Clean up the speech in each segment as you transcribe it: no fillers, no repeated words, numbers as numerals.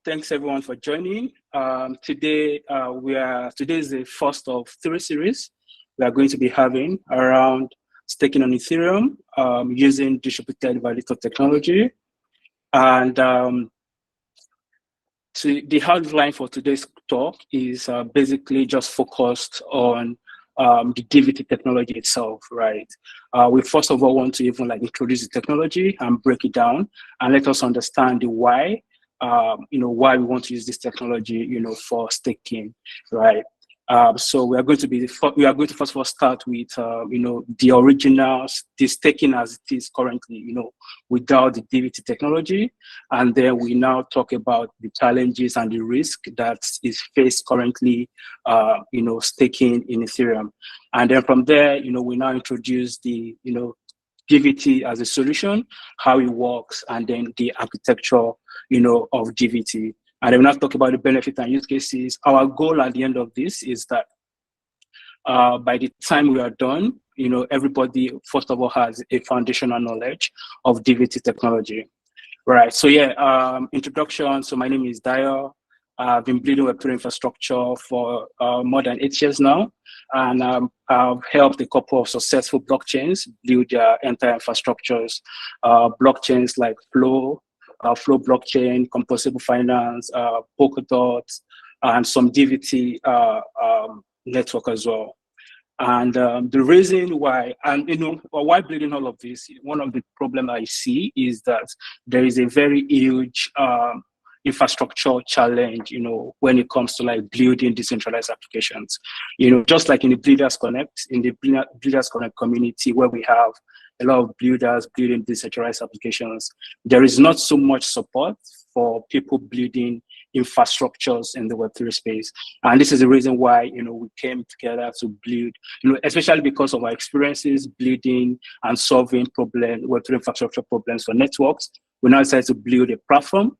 Thanks everyone for joining. Today is the first of three series we are going to be having around staking on Ethereum using distributed validator technology. And the outline for today's talk is basically just focused on the DVT technology itself, right? We first of all want to even introduce the technology and break it down and let us understand the why. Why we want to use this technology, for staking, right? So we are going to first of all start with, the original, the staking as it is currently, without the DVT technology. And then we now talk about the challenges and the risk that is faced currently, staking in Ethereum. And then from there, we now introduce the, DVT as a solution, how it works, and then the architecture, of DVT. And then we'll not talk about the benefit and use cases. Our goal at the end of this is that by the time we are done, everybody, first of all, has a foundational knowledge of DVT technology. Right, so introduction. So my name is Dio. I've been building Web3 infrastructure for more than 8 years now. And I've helped a couple of successful blockchains build their entire infrastructures. Blockchains like Flow blockchain, Composable Finance, Polkadot, and some DVT network as well. And the reason why, why building all of this, one of the problems I see is that there is a very huge infrastructure challenge, when it comes to building decentralized applications. Just like in the Builders Connect, in the Builders Connect community, where we have a lot of builders building decentralized applications, there is not so much support for people building infrastructures in the Web3 space. And this is the reason why, we came together to build, especially because of our experiences building and solving Web3 infrastructure problems for networks. We now decided to build a platform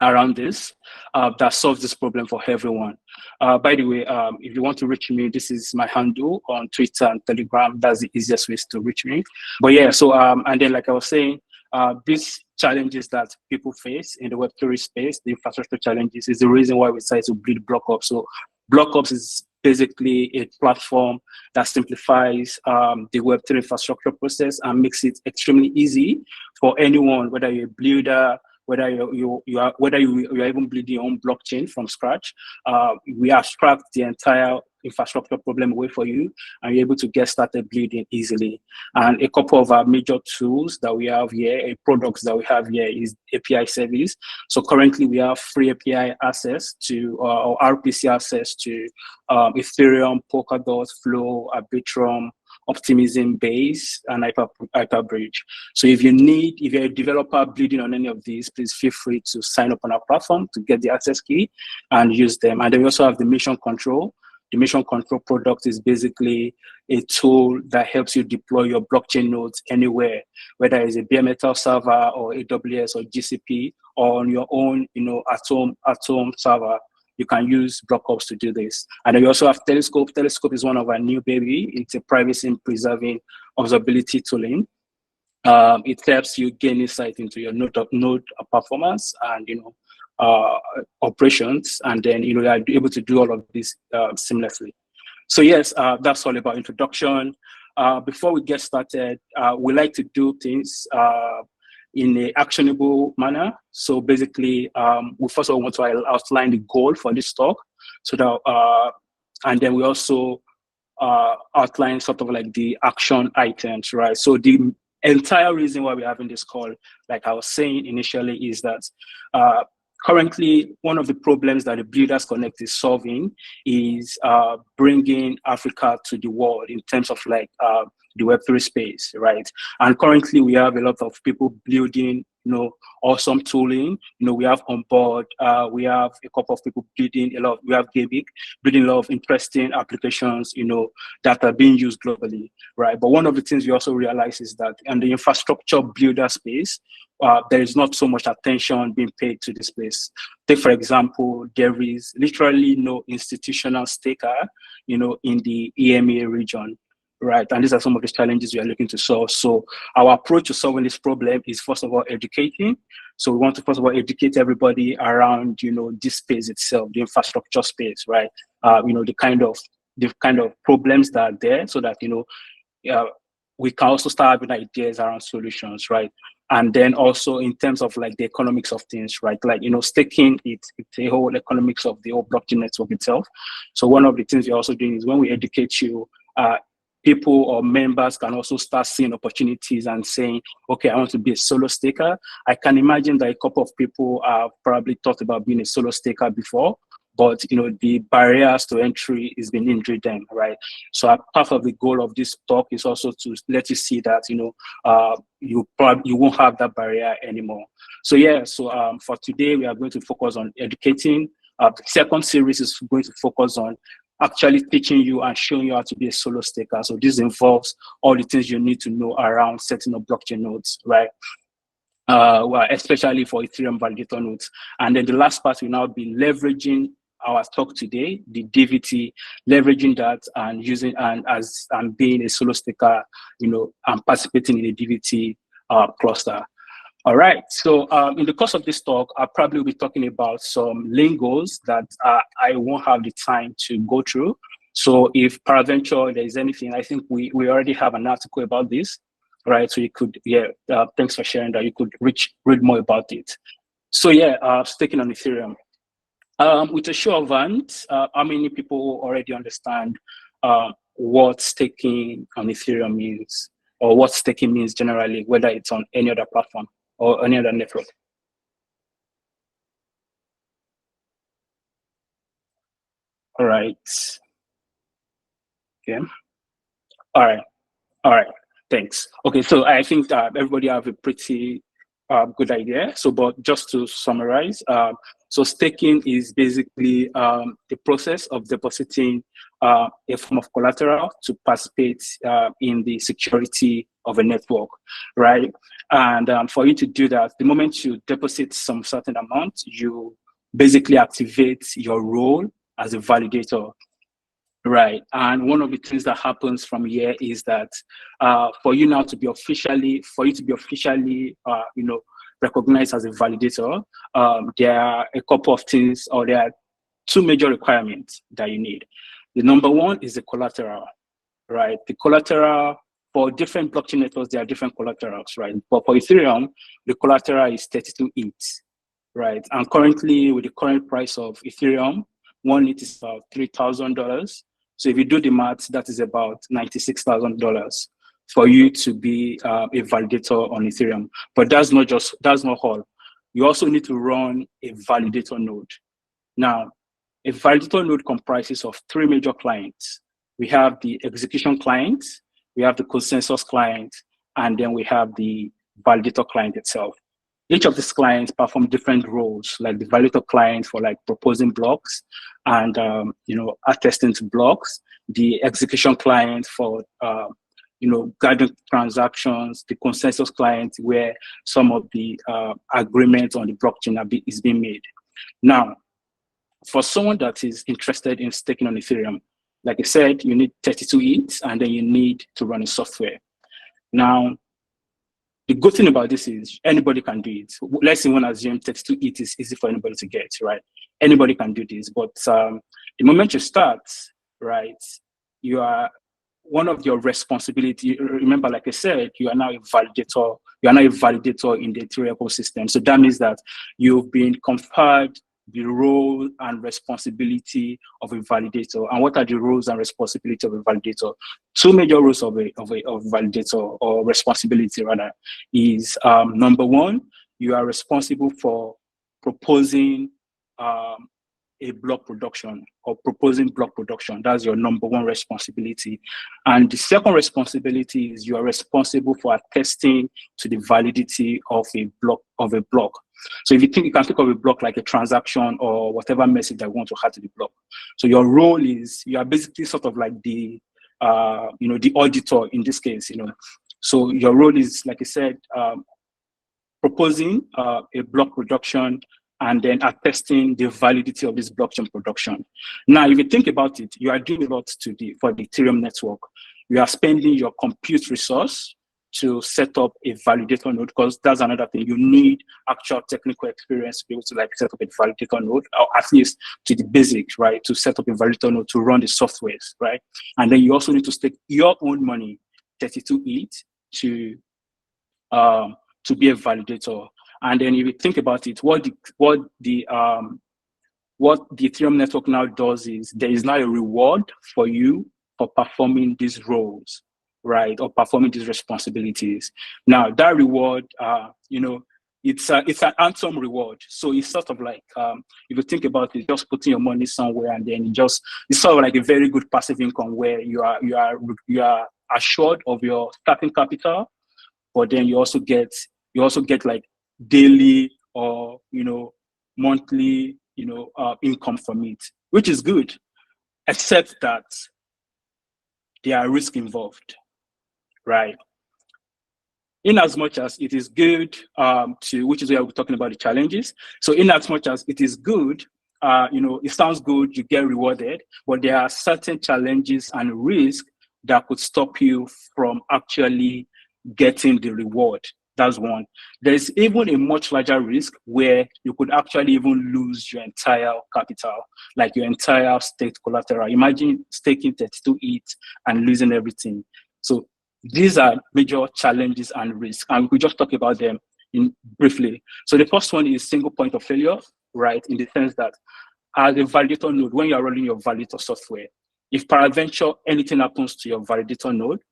around this that solves this problem for everyone. By the way, if you want to reach me, this is my handle on Twitter and Telegram. That's the easiest ways to reach me. But and then like I was saying, these challenges that people face in the Web3 space, the infrastructure challenges, is the reason why we decided to build BlockOps. So BlockOps is basically a platform that simplifies the Web3 infrastructure process and makes it extremely easy for anyone, whether you're a builder, whether you are even building your own blockchain from scratch. We abstract the entire infrastructure problem away for you, and you're able to get started building easily. And a couple of our major tools that we have here, products that we have here, is API service. So currently we have free API access to, or RPC access to Ethereum, Polkadot, Flow, Arbitrum, Optimism Base, and Hyperbridge. So if you're a developer building on any of these, please feel free to sign up on our platform to get the access key and use them. And then we also have the Mission Control. The Mission Control product is basically a tool that helps you deploy your blockchain nodes anywhere, whether it's a bare metal server or AWS or GCP or on your own, Atom server. You can use BlockOps to do this. And then we also have Telescope. Telescope is one of our new baby. It's a privacy-preserving observability tooling. It helps you gain insight into your node performance and operations, and then you are able to do all of this seamlessly. So yes, that's all about introduction. Before we get started, we like to do things in an actionable manner. So basically, we first of all want to outline the goal for this talk, so that, and then we also outline sort of the action items, right? So the entire reason why we're having this call, like I was saying initially, is that currently one of the problems that the Builders Connect is solving is bringing Africa to the world in terms of the Web3 space, right? And currently we have a lot of people building, awesome tooling. We have on board, we have a couple of people building we have Gabic building a lot of interesting applications, that are being used globally, right? But one of the things we also realize is that in the infrastructure builder space, there is not so much attention being paid to this space. Take, for example, there is literally no institutional staker, in the EMEA region. right? And these are some of the challenges we are looking to solve. So our approach to solving this problem is, first of all, educating. So we want to, first of all, educate everybody around, this space itself, the infrastructure space, right? The kind of problems that are there, so that, we can also start having ideas around solutions, right? And then also in terms of like the economics of things, right? Like, staking, it's a whole economics of the whole blockchain network itself. So one of the things we're also doing is, when we educate you, people or members can also start seeing opportunities and saying, okay, I want to be a solo staker. I can imagine that a couple of people have probably thought about being a solo staker before, but the barriers to entry is been hindering them, right? So part of the goal of this talk is also to let you see that you won't have that barrier anymore. So yeah, for today we are going to focus on educating. The second series is going to focus on actually teaching you and showing you how to be a solo staker. So this involves all the things you need to know around setting up blockchain nodes, right? Well, especially for Ethereum validator nodes. And then the last part will now be leveraging our talk today, the DVT, leveraging that and using and being a solo staker, and participating in the DVT cluster. All right. So in the course of this talk, I'll probably be talking about some lingos that I won't have the time to go through. So if peradventure there is anything, I think we already have an article about this, right? So you could, thanks for sharing that. You could read more about it. So yeah, staking on Ethereum. With a show of hands, how many people already understand what staking on Ethereum means, or what staking means generally, whether it's on any other platform or any other network? All right. Okay. All right. All right. Thanks. Okay. So I think everybody have a pretty good idea. So, but just to summarize, so staking is basically the process of depositing a form of collateral to participate in the security of a network, right? And for you to do that, the moment you deposit some certain amount, you basically activate your role as a validator. Right. And one of the things that happens from here is that for you to be officially recognized as a validator, there are a couple of things, or there are two major requirements that you need. The number one is the collateral, right? The collateral, for different blockchain networks, there are different collaterals, right? But for Ethereum, the collateral is 32 ETH, right? And currently, with the current price of Ethereum, one ETH is about $3,000. So if you do the math, that is about $96,000 for you to be a validator on Ethereum. But that's not all. You also need to run a validator node. Now, a validator node comprises of three major clients. We have the execution client, we have the consensus client, and then we have the validator client itself. Each of these clients perform different roles, like the validator client for like proposing blocks and attesting to blocks, the execution client for guiding transactions, the consensus client where some of the agreements on the blockchain is being made. Now, for someone that is interested in staking on Ethereum, like I said, you need 32 ETH, and then you need to run a software. Now, the good thing about this is anybody can do it. Let's say, when assume 32 ETH is easy for anybody to get, right? Anybody can do this, but the moment you start, right, you are one of your responsibility. Remember, like I said, you are now a validator. You are now a validator in the Ethereum ecosystem. So that means that you've been conferred the role and responsibility of a validator. And what are the roles and responsibility of a validator? Two major roles of a validator, or responsibility rather, is number one, you are responsible for proposing a block production, or proposing block production. That's your number one responsibility. And the second responsibility is you are responsible for attesting to the validity of a block. So if you can think of a block like a transaction or whatever message that you want to add to the block. So your role is, you are basically sort of like the the auditor in this case. So your role is, like I said, proposing a block production and then attesting the validity of this blockchain production. Now, if you think about it, you are doing a lot for the Ethereum network. you are spending your compute resource to set up a validator node, because that's another thing. You need actual technical experience to be able to like set up a validator node, or at least to the basics, right? To set up a validator node to run the softwares, right? And then you also need to stake your own money, 32 ETH, to be a validator. And then if you think about it, what the Ethereum network now does is there is now a reward for you for performing these roles, right, or performing these responsibilities. Now that reward, it's an handsome reward. So it's sort of like, if you think about it, just putting your money somewhere, and then it's sort of like a very good passive income where you are assured of your starting capital, but then you also get like daily or monthly income from it, which is good, except that there are risks involved, right? In as much as it is good which is where we're talking about the challenges. So in as much as it is good, it sounds good, you get rewarded, but there are certain challenges and risks that could stop you from actually getting the reward. That's one. There's even a much larger risk where you could actually even lose your entire capital, like your entire staked collateral. Imagine staking 32 ETH and losing everything. So these are major challenges and risks, and we could just talk about them briefly. So the first one is single point of failure, right? In the sense that as a validator node, when you are running your validator software, if peradventure anything happens to your validator node,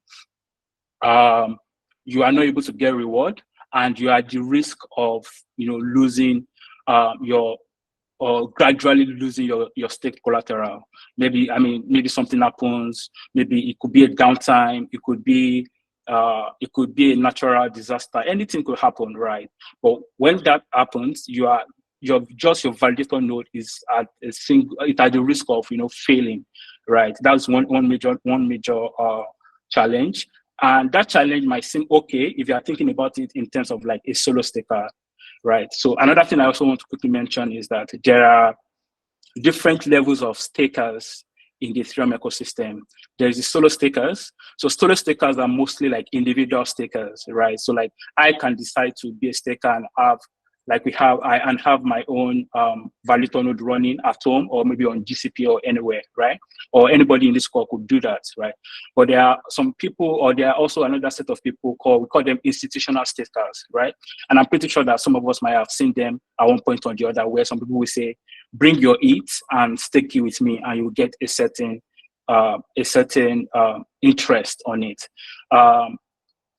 you are not able to get reward, and you are at the risk of losing or gradually losing your staked collateral. Maybe something happens. Maybe it could be a downtime. It could be a natural disaster. Anything could happen, right? But when that happens, your validator node is at the risk of failing, right? That's one major challenge. And that challenge might seem okay if you are thinking about it in terms of like a solo staker, right? So another thing I also want to quickly mention is that there are different levels of stakers in the Ethereum ecosystem. There's the solo stakers. So solo stakers are mostly like individual stakers, right? So like I can decide to be a staker and have my own validator node running at home, or maybe on GCP or anywhere, right? Or anybody in this call could do that, right? But there are some people, or there are also another set of people we call them institutional stakers, right? And I'm pretty sure that some of us might have seen them at one point or the other, where some people will say, bring your ETH and stake it with me, and you will get a certain interest on it.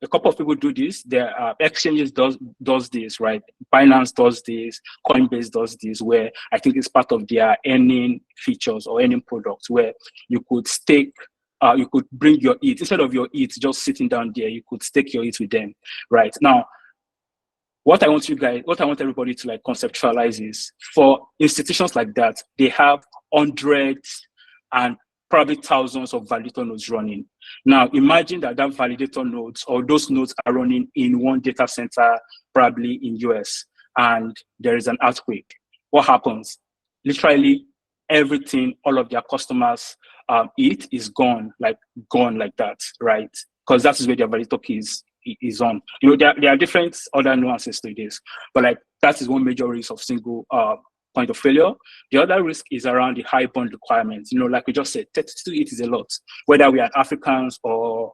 A couple of people do this. There are exchanges does this, right? Binance does this, Coinbase does this, where I think it's part of their earning features or earning products, where you could stake, you could bring your ETH instead of your ETH just sitting down there. You could stake your ETH with them, right? Now, what I want everybody to like conceptualize is, for institutions like that, they have hundreds and probably thousands of validator nodes running. Now, imagine that validator nodes, or those nodes, are running in one data center, probably in US, and there is an earthquake. What happens? Literally everything, all of their customers' ETH is gone like that, right? Because that is where their validator key is on. There are different other nuances to this, but like that is one major risk of single point of failure. The other risk is around the high bond requirements. Like we just said, 32 ETH is a lot. Whether we are Africans or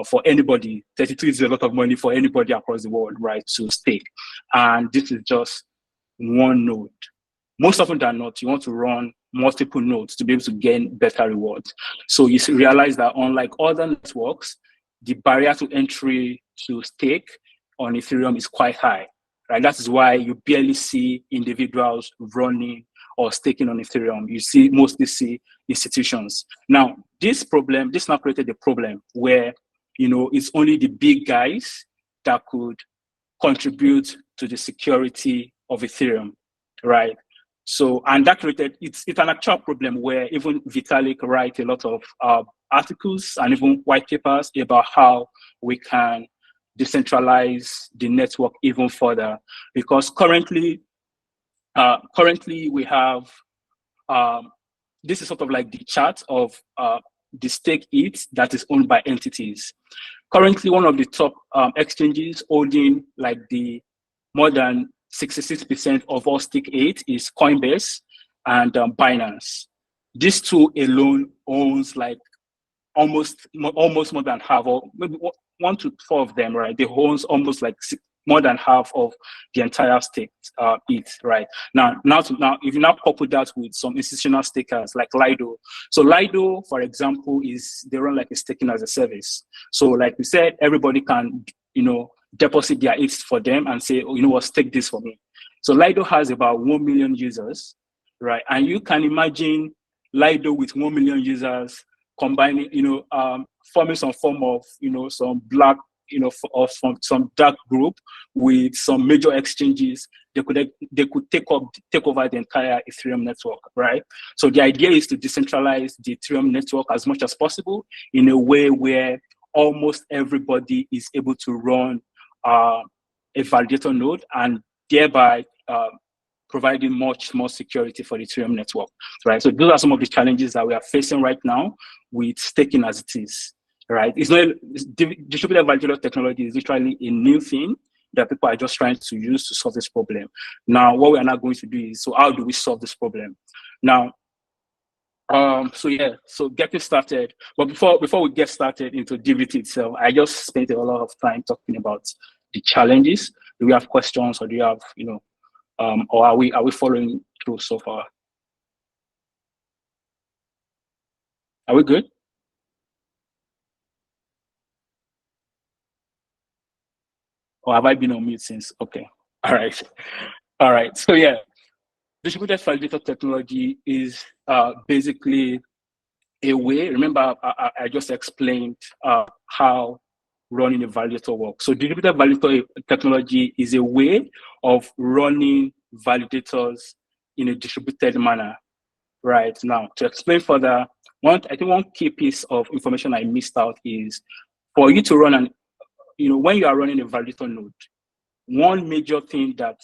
for anybody, 32 is a lot of money for anybody across the world, right, to stake. And this is just one node. Most often than not, you want to run multiple nodes to be able to gain better rewards. So you realize that unlike other networks, the barrier to entry to stake on Ethereum is quite high. Right? That is why you barely see individuals running or staking on Ethereum. You mostly see institutions. Now, this now created a problem where, it's only the big guys that could contribute to the security of Ethereum, right? So, and that created, it's an actual problem where even Vitalik writes a lot of articles and even white papers about how we can decentralize the network even further, because currently we have this is sort of like the chart of the stake ETH that is owned by entities. Currently, one of the top exchanges holding like the more than 66% of all stake ETH is Coinbase and Binance. These two alone owns like almost more than half, or maybe 1 to 4 of them, right? They owns almost like more than half of the entire stake ETH, right? Now, if you now couple that with some institutional stakers like Lido. So Lido, for example, they run like a staking as a service. So like we said, everybody can, deposit their ETH for them and say, oh, you know what, stake this for me. So Lido has about 1 million users, right? And you can imagine Lido with 1 million users combining, forming some form of, some black, or some dark group with some major exchanges. They could take over the entire Ethereum network, right? So the idea is to decentralize the Ethereum network as much as possible in a way where almost everybody is able to run a validator node, and thereby providing much more security for the Ethereum network, right? So those are some of the challenges that we are facing right now with staking as it is, right? Distributed validator technology is literally a new thing that people are just trying to use to solve this problem. Now, what we are now going to do is, so how do we solve this problem? Now, so getting started. But before we get started into DVT itself, I just spent a lot of time talking about the challenges. Do we have questions, or do you have, or are we following through so far? Are we good? Or have I been on mute since? Okay. All right. So yeah, distributed validator technology is basically a way. Remember, I just explained how running a validator works. So distributed validator technology is a way of running validators in a distributed manner. Right. Now, to explain further, I think one key piece of information I missed out is for you to run when you are running a validator node, one major thing that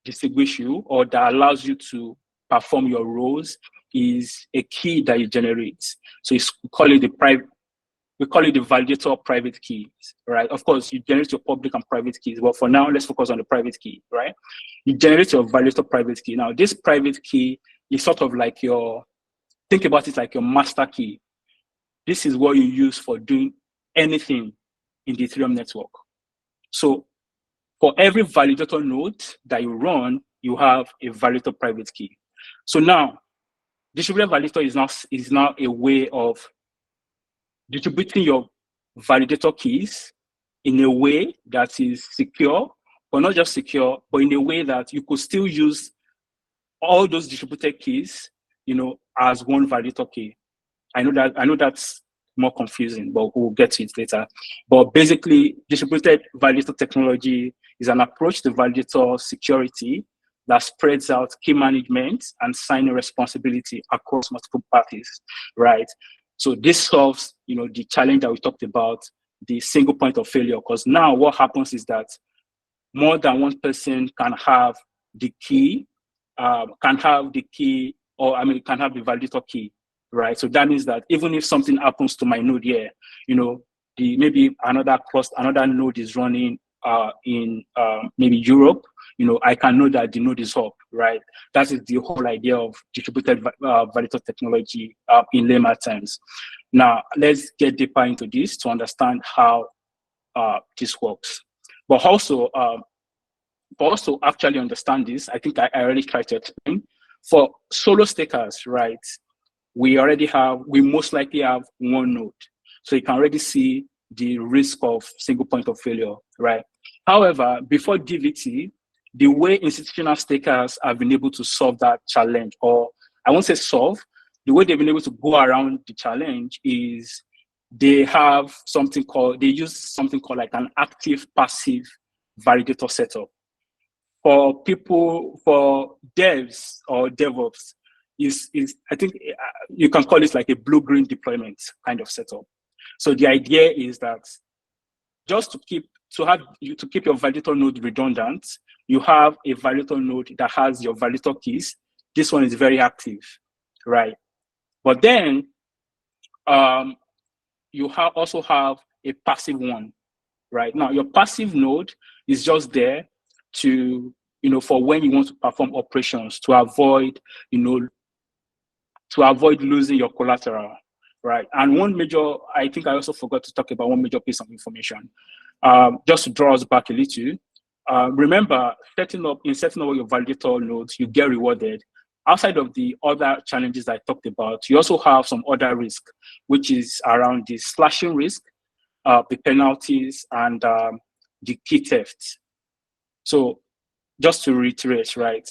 distinguishes you or that allows you to perform your roles is a key that you generate. So we call it the validator private keys, right? Of course, you generate your public and private keys. But for now, let's focus on the private key, right? You generate your validator private key. Now, this private key is sort of like think about it like your master key. This is what you use for doing anything in the Ethereum network. So for every validator node that you run, you have a validator private key. So now, distributed validator is now a way of distributing your validator keys in a way that is secure, but not just secure, but in a way that you could still use all those distributed keys, as one validator key. I know that's more confusing, but we'll get to it later. But basically, distributed validator technology is an approach to validator security that spreads out key management and signing responsibility across multiple parties, right? So this solves, the challenge that we talked about, the single point of failure. Because now what happens is that more than one person can have the key, can have the validator key, right? So that means that even if something happens to my node here, maybe another node is running in maybe Europe, I can know that the node is up, right? That is the whole idea of distributed validator technology in layman terms. Now, let's get deeper into this to understand how this works. But also actually understand this, I think I already tried to explain. For solo stakers, right, we most likely have one node. So you can already see the risk of single point of failure, right? However, before DVT, the way institutional stakers have been able to solve that challenge, or I won't say solve, the way they've been able to go around the challenge is they use something called like an active passive validator setup. For devs or DevOps, I think you can call it like a blue-green deployment kind of setup. So the idea is that just to keep your validator node redundant, you have a validator node that has your validator keys. This one is very active, right? But then You also have a passive one, right? Now, your passive node is just there to, for when you want to perform operations to avoid, losing your collateral, right? And I think I also forgot to talk about one major piece of information. Just to draw us back a little, remember, setting up your validator nodes, you get rewarded. Outside of the other challenges I talked about, you also have some other risk, which is around the slashing risk, the penalties, and the key theft. So just to reiterate, right,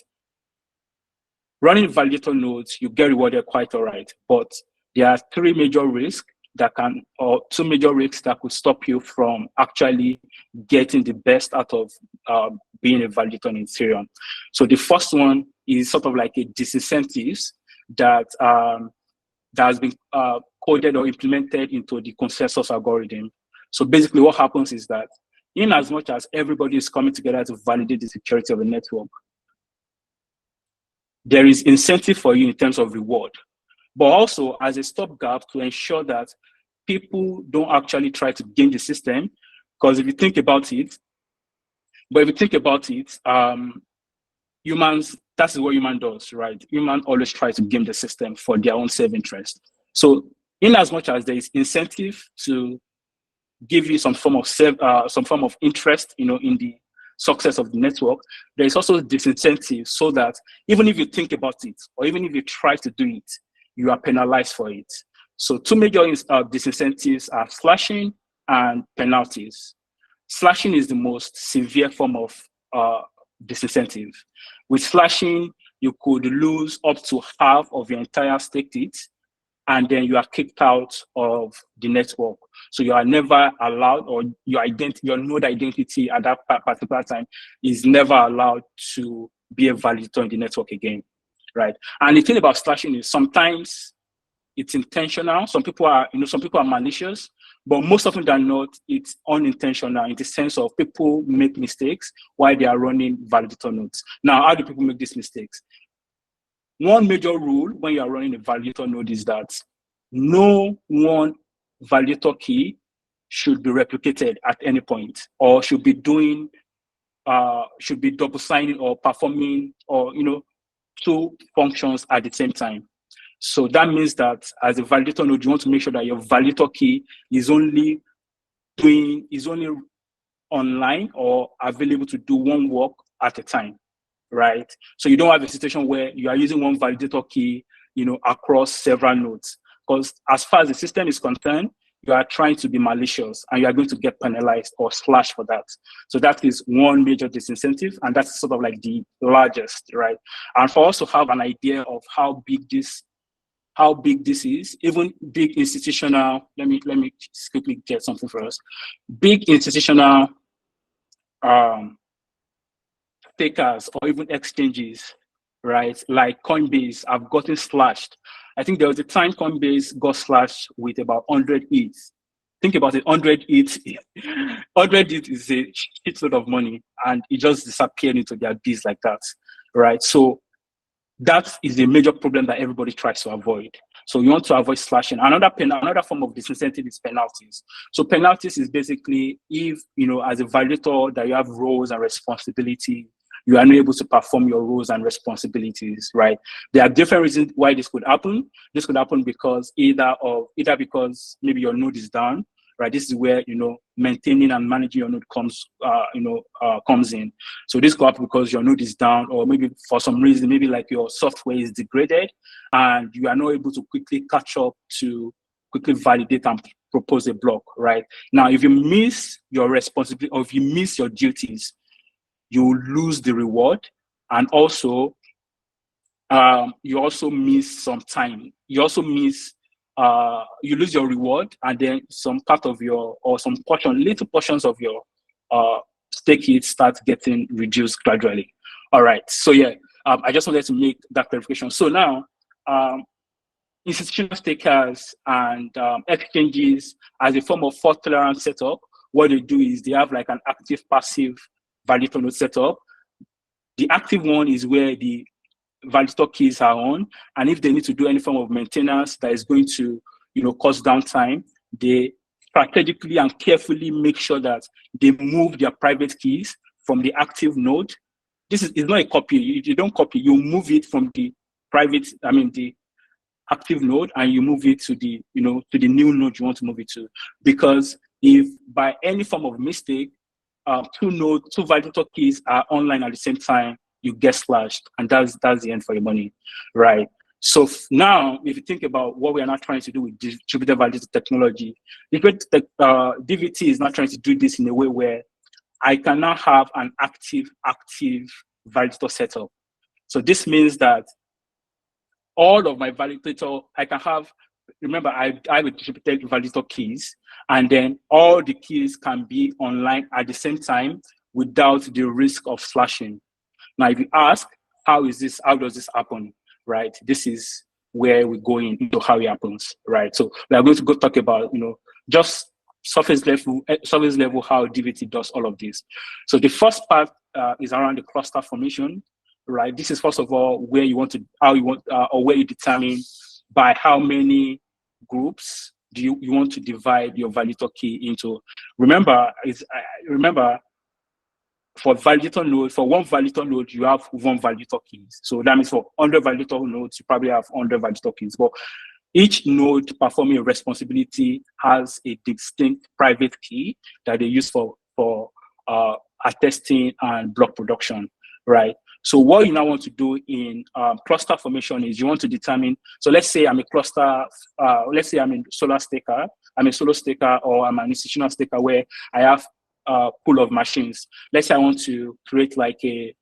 running validator nodes, you get rewarded quite all right, but there are two major risks that could stop you from actually getting the best out of being a validator in Ethereum. So the first one is sort of like a disincentives that has been coded or implemented into the consensus algorithm. So basically what happens is that in as much as everybody is coming together to validate the security of the network, there is incentive for you in terms of reward, but also as a stopgap to ensure that people don't actually try to game the system. Because if you think about it, humans, that's what human does, right? Human always try to game the system for their own self-interest. So in as much as there is incentive to give you some form of interest, in the success of the network, there is also disincentive, so that even if you think about it, or even if you try to do it, you are penalized for it. So two major disincentives are slashing and penalties. Slashing is the most severe form of disincentive. With slashing, you could lose up to half of your entire staked it, and then you are kicked out of the network. So you are never allowed, or your node identity at that particular time is never allowed to be a validator in the network again, right? And the thing about slashing is sometimes it's intentional. Some people are malicious, but most often than not, it's unintentional in the sense of people make mistakes while they are running validator nodes. Now, how do people make these mistakes? One major rule when you are running a validator node is that no one validator key should be replicated at any point, or should be double signing or performing, or two functions at the same time. So that means that as a validator node, you want to make sure that your validator key is only online or available to do one work at a time, right? So you don't have a situation where you are using one validator key, across several nodes. Because as far as the system is concerned, you are trying to be malicious and you are going to get penalized or slashed for that. So that is one major disincentive, and that's sort of like the largest, right? And for us to have an idea of how big this is, even big institutional, let me quickly get something for us. Big institutional takers or even exchanges, right? Like Coinbase have gotten slashed. I think there was a time Coinbase got slashed with about 100 ETH. Think about it, 100 ETH. 100 ETH is a shitload of money, and it just disappeared into their biz like that, right? So that is a major problem that everybody tries to avoid. So you want to avoid slashing. Another form of disincentive is penalties. So penalties is basically if, as a validator, that you have roles and responsibility, you are not able to perform your roles and responsibilities, right? There are different reasons why this could happen. This could happen because either because maybe your node is down, right? This is where, maintaining and managing your node comes in. So this could happen because your node is down, or maybe for some reason, maybe like your software is degraded and you are not able to quickly catch up to quickly validate and propose a block, right? Now, if you miss your responsibility, or if you miss your duties, you will lose the reward, and also you also miss some time. You also miss you lose your reward, and then some part of your, or some little portions of your stake it start getting reduced gradually. All right. So yeah, I just wanted to make that clarification. So now, institutional stakers and exchanges, as a form of fault tolerance setup, what they do is they have like an active passive validator node setup. The active one is where the validator keys are on, and if they need to do any form of maintenance that is going to cause downtime, they strategically and carefully make sure that they move their private keys from the active node. This is not a copy. You don't copy, you move it from the the active node, and you move it to the, to the new node you want to move it to. Because if by any form of mistake, two validator keys are online at the same time, you get slashed, and that's the end for your money, right? So now, if you think about what we are not trying to do with distributed validator technology, DVT is not trying to do this in a way where I can now have an active validator setup. So this means that all of my validator, I can have, remember, I have a distributed validator keys, and then all the keys can be online at the same time without the risk of slashing. Now, if you ask, how does this happen, right? This is where we're going into how it happens, right? So we are going to go talk about, just surface level how DVT does all of this. So the first part is around the cluster formation, right? This is first of all where you want to, or where you determine by how many groups do you want to divide your validator key into. Remember, for validator node, for one validator node, you have one validator keys. So that means for 100 validator nodes, you probably have 100 validator keys. But each node performing a responsibility has a distinct private key that they use for attesting and block production, right? So what you now want to do in cluster formation is you want to determine, so let's say I'm a cluster, let's say I'm a solo staker, or I'm an institutional staker where I have a pool of machines. Let's say I want to create like a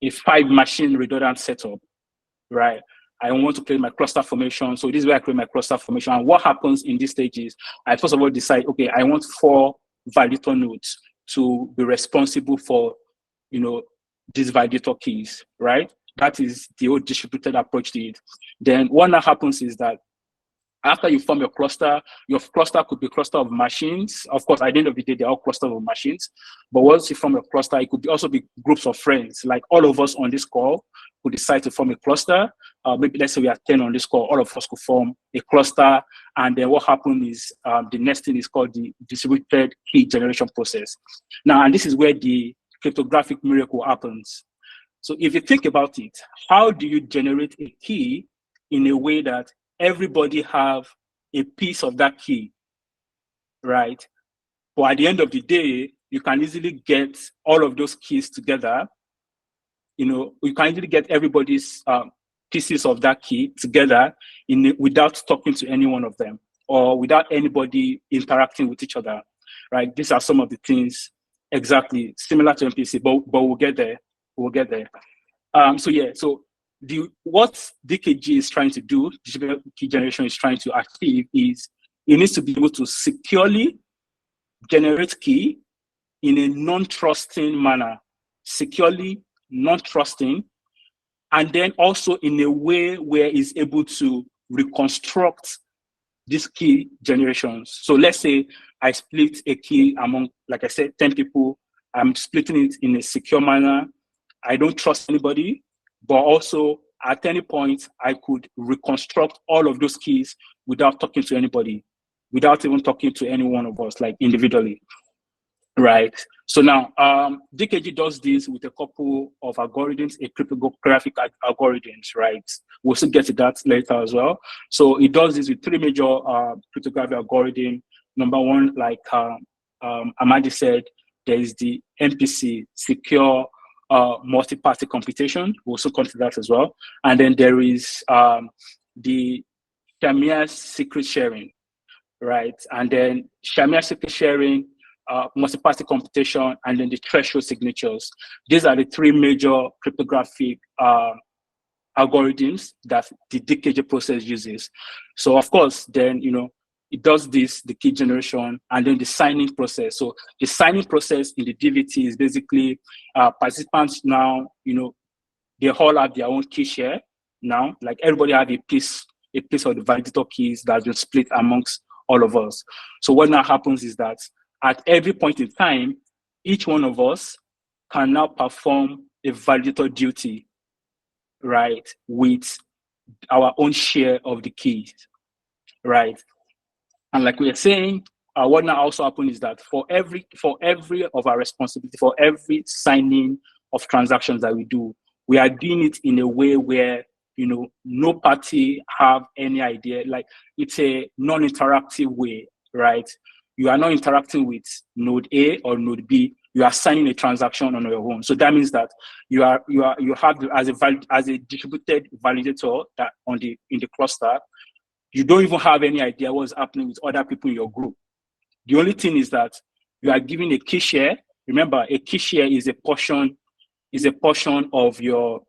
5-machine redundant setup, right? I want to create my cluster formation. So this is where I create my cluster formation. And what happens in this stage is I first of all decide, okay, I want 4 validator nodes to be responsible for, these validator keys, right? That is the old distributed approach to it. Then what now happens is that after you form your cluster could be a cluster of machines. Of course, at the end of the day, they're all clusters of machines. But once you form a cluster, it could also be groups of friends. Like all of us on this call could decide to form a cluster. Maybe let's say we are 10 on this call, all of us could form a cluster. And then what happens is the next thing is called the distributed key generation process. Now, and this is where the cryptographic miracle happens. So if you think about it, how do you generate a key in a way that everybody have a piece of that key, right? But at the end of the day, you can easily get all of those keys together. You can easily get everybody's pieces of that key together without talking to any one of them or without anybody interacting with each other, right? These are some of the things exactly similar to MPC, but we'll get there. So what DKG is trying to do, distributed key generation is trying to achieve, is it needs to be able to securely generate key in a non-trusting manner, securely non-trusting, and then also in a way where it's able to reconstruct these key generations. So let's say I split a key among, like I said, 10 people. I'm splitting it in a secure manner. I don't trust anybody, but also at any point, I could reconstruct all of those keys without talking to anybody, without even talking to any one of us, like individually, right? So now, DKG does this with a couple of algorithms, a cryptographic algorithms, right? We'll still get to that later as well. So it does this with 3 major cryptographic algorithms. Number one, like Amadi said, there is the MPC, secure multi-party computation. We'll also come to that as well. And then there is the Shamir secret sharing, right? And then Shamir secret sharing, multi-party computation, and then the threshold signatures. These are the 3 major cryptographic algorithms that the DKG process uses. So of course, then, it does this, the key generation, and then the signing process. So the signing process in the DVT is basically participants now, they all have their own key share now. Like everybody have a piece of the validator keys that's been split amongst all of us. So what now happens is that at every point in time, each one of us can now perform a validator duty, right, with our own share of the keys, right? And like we were saying, what now also happened is that for every of our responsibility, for every signing of transactions that we do, we are doing it in a way where, you know, no party have any idea. Like, it's a non-interactive way, right? You are not interacting with node A or node B. You are signing a transaction on your own. So that means that you have as a distributed validator that in the cluster, you don't even have any idea what's happening with other people in your group. The only thing is that you are giving a key share. Remember, a key share is a portion of the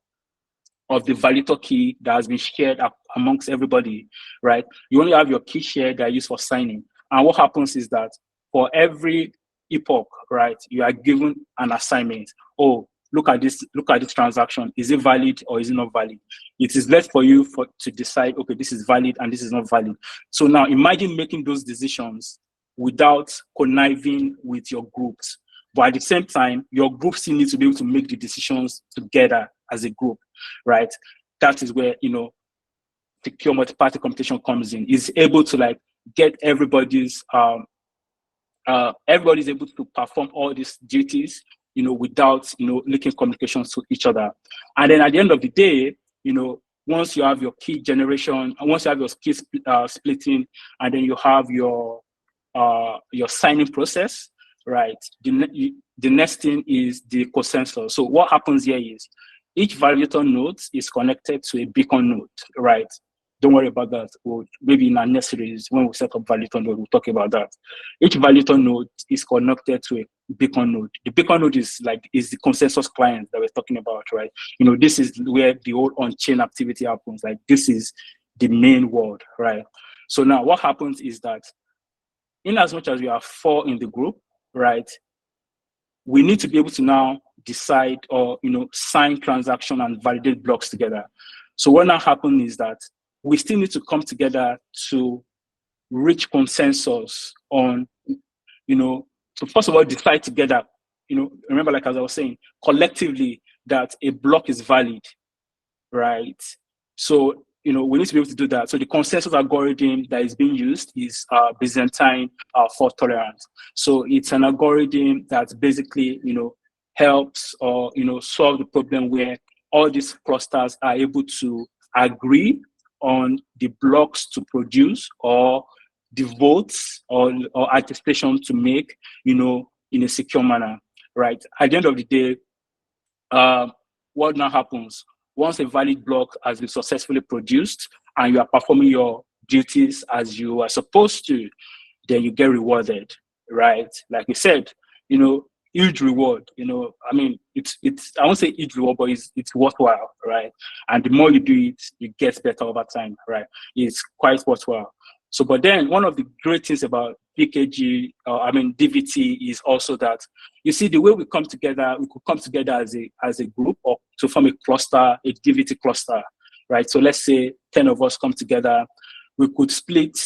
validator key that has been shared amongst everybody, right? You only have your key share that is used for signing. And what happens is that for every epoch, right, you are given an assignment. Oh, look at this transaction. Is it valid or is it not valid? It is left for you to decide, okay, this is valid and this is not valid. So now imagine making those decisions without conniving with your groups. But at the same time, your group still needs to be able to make the decisions together as a group, right? That is where, you know, secure multi-party computation comes in. Is able to like get everybody's able to perform all these duties, you know, without, you know, linking communications to each other. And then at the end of the day, you know, once you have your key generation, once you have your key splitting, and then you have your signing process, right? The next thing is the consensus. So what happens here is each validator node is connected to a beacon node, right? Don't worry about that. Maybe in our next series, when we set up validator node, we'll talk about that. Each validator node is connected to a beacon node. The beacon node is the consensus client that we're talking about, right? You know, this is where the whole on-chain activity happens. Like, this is the main world, right? So now what happens is that in as much as we are 4 in the group, right, we need to be able to now decide or, you know, sign transaction and validate blocks together. So what now happens is that we still need to come together to reach consensus on, you know, to first of all decide together, you know, remember, like as I was saying, collectively that a block is valid, right? So, you know, we need to be able to do that. So the consensus algorithm that is being used is Byzantine fault tolerance. So it's an algorithm that basically, you know, helps or, you know, solve the problem where all these clusters are able to agree on the blocks to produce or the votes or attestation to make, you know, in a secure manner, right? At the end of the day, what now happens? Once a valid block has been successfully produced and you are performing your duties as you are supposed to, then you get rewarded, right? Like we said, you know, huge reward. You know, I mean, it's I won't say huge reward, but it's worthwhile, right? And the more you do it, it gets better over time, right? It's quite worthwhile. So, but then one of the great things about DVT is also that, you see, the way we come together, we could come together as a group or to form a cluster, a DVT cluster, right? So let's say 10 of us come together, we could split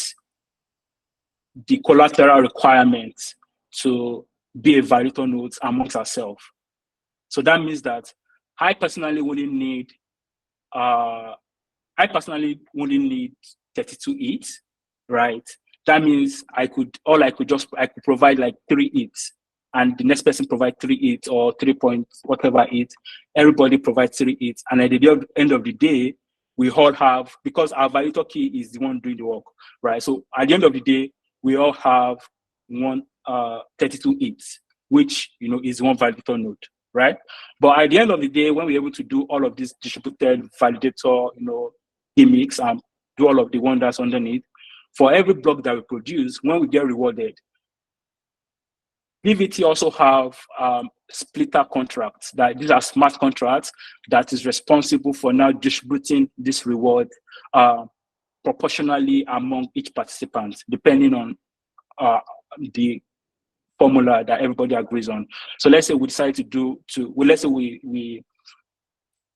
the collateral requirements to be a validator node amongst ourselves. So that means that I personally wouldn't need 32 ETH, right? That means I could provide like 3 ETH, and the next person provide 3 ETH or 3 point whatever ETH. Everybody provides 3 ETH, and at the end of the day, we all have, because our validator key is the one doing the work, right? So at the end of the day, we all have 32 ETH, which, you know, is one validator node, right? But at the end of the day, when we're able to do all of this distributed validator, you know, gimmicks and do all of the wonders underneath, for every block that we produce, when we get rewarded, DVT also have splitter contracts. That these are smart contracts that is responsible for now distributing this reward proportionally among each participant, depending on the formula that everybody agrees on. So let's say we decide let's say we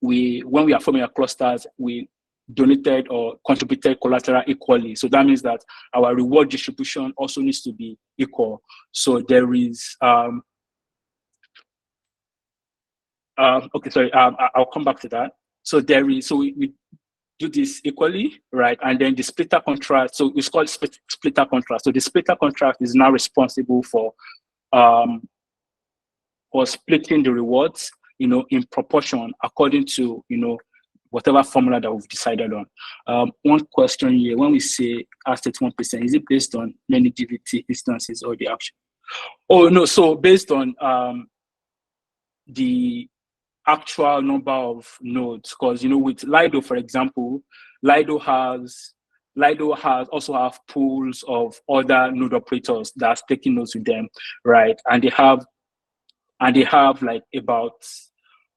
when we are forming our clusters, we donated or contributed collateral equally. So that means that our reward distribution also needs to be equal. So there is I'll come back to that. So we do this equally, right? And then the splitter contract, so it's called splitter contract. So the splitter contract is now responsible for splitting the rewards, in proportion according to, whatever formula that we've decided on. One question here, when we say R31%, is it based on many DVT instances or the action? Oh, no, so based on the actual number of nodes, because, with Lido, for example, Lido also have pools of other node operators that's taking nodes with them, right? And they have like about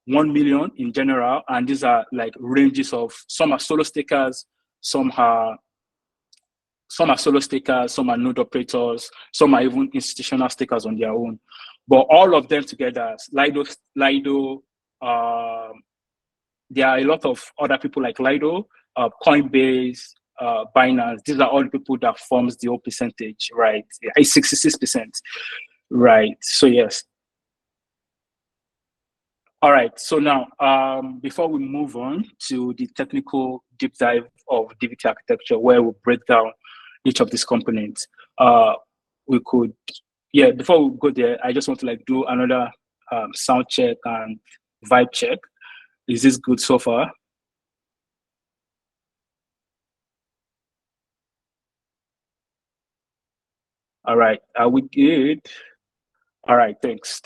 1 million in general, and these are like ranges of, some are solo stakers, some are solo stakers, some are node operators, some are even institutional stakers on their own. But all of them together, Lido, there are a lot of other people like Lido, Coinbase, Binance. These are all the people that forms the whole percentage, right? It's 66%, right? So yes. All right, so now, before we move on to the technical deep dive of DVT architecture, where we break down each of these components, before we go there, I just want to like do another sound check and vibe check. Is this good so far? All right, are we good? All right, thanks.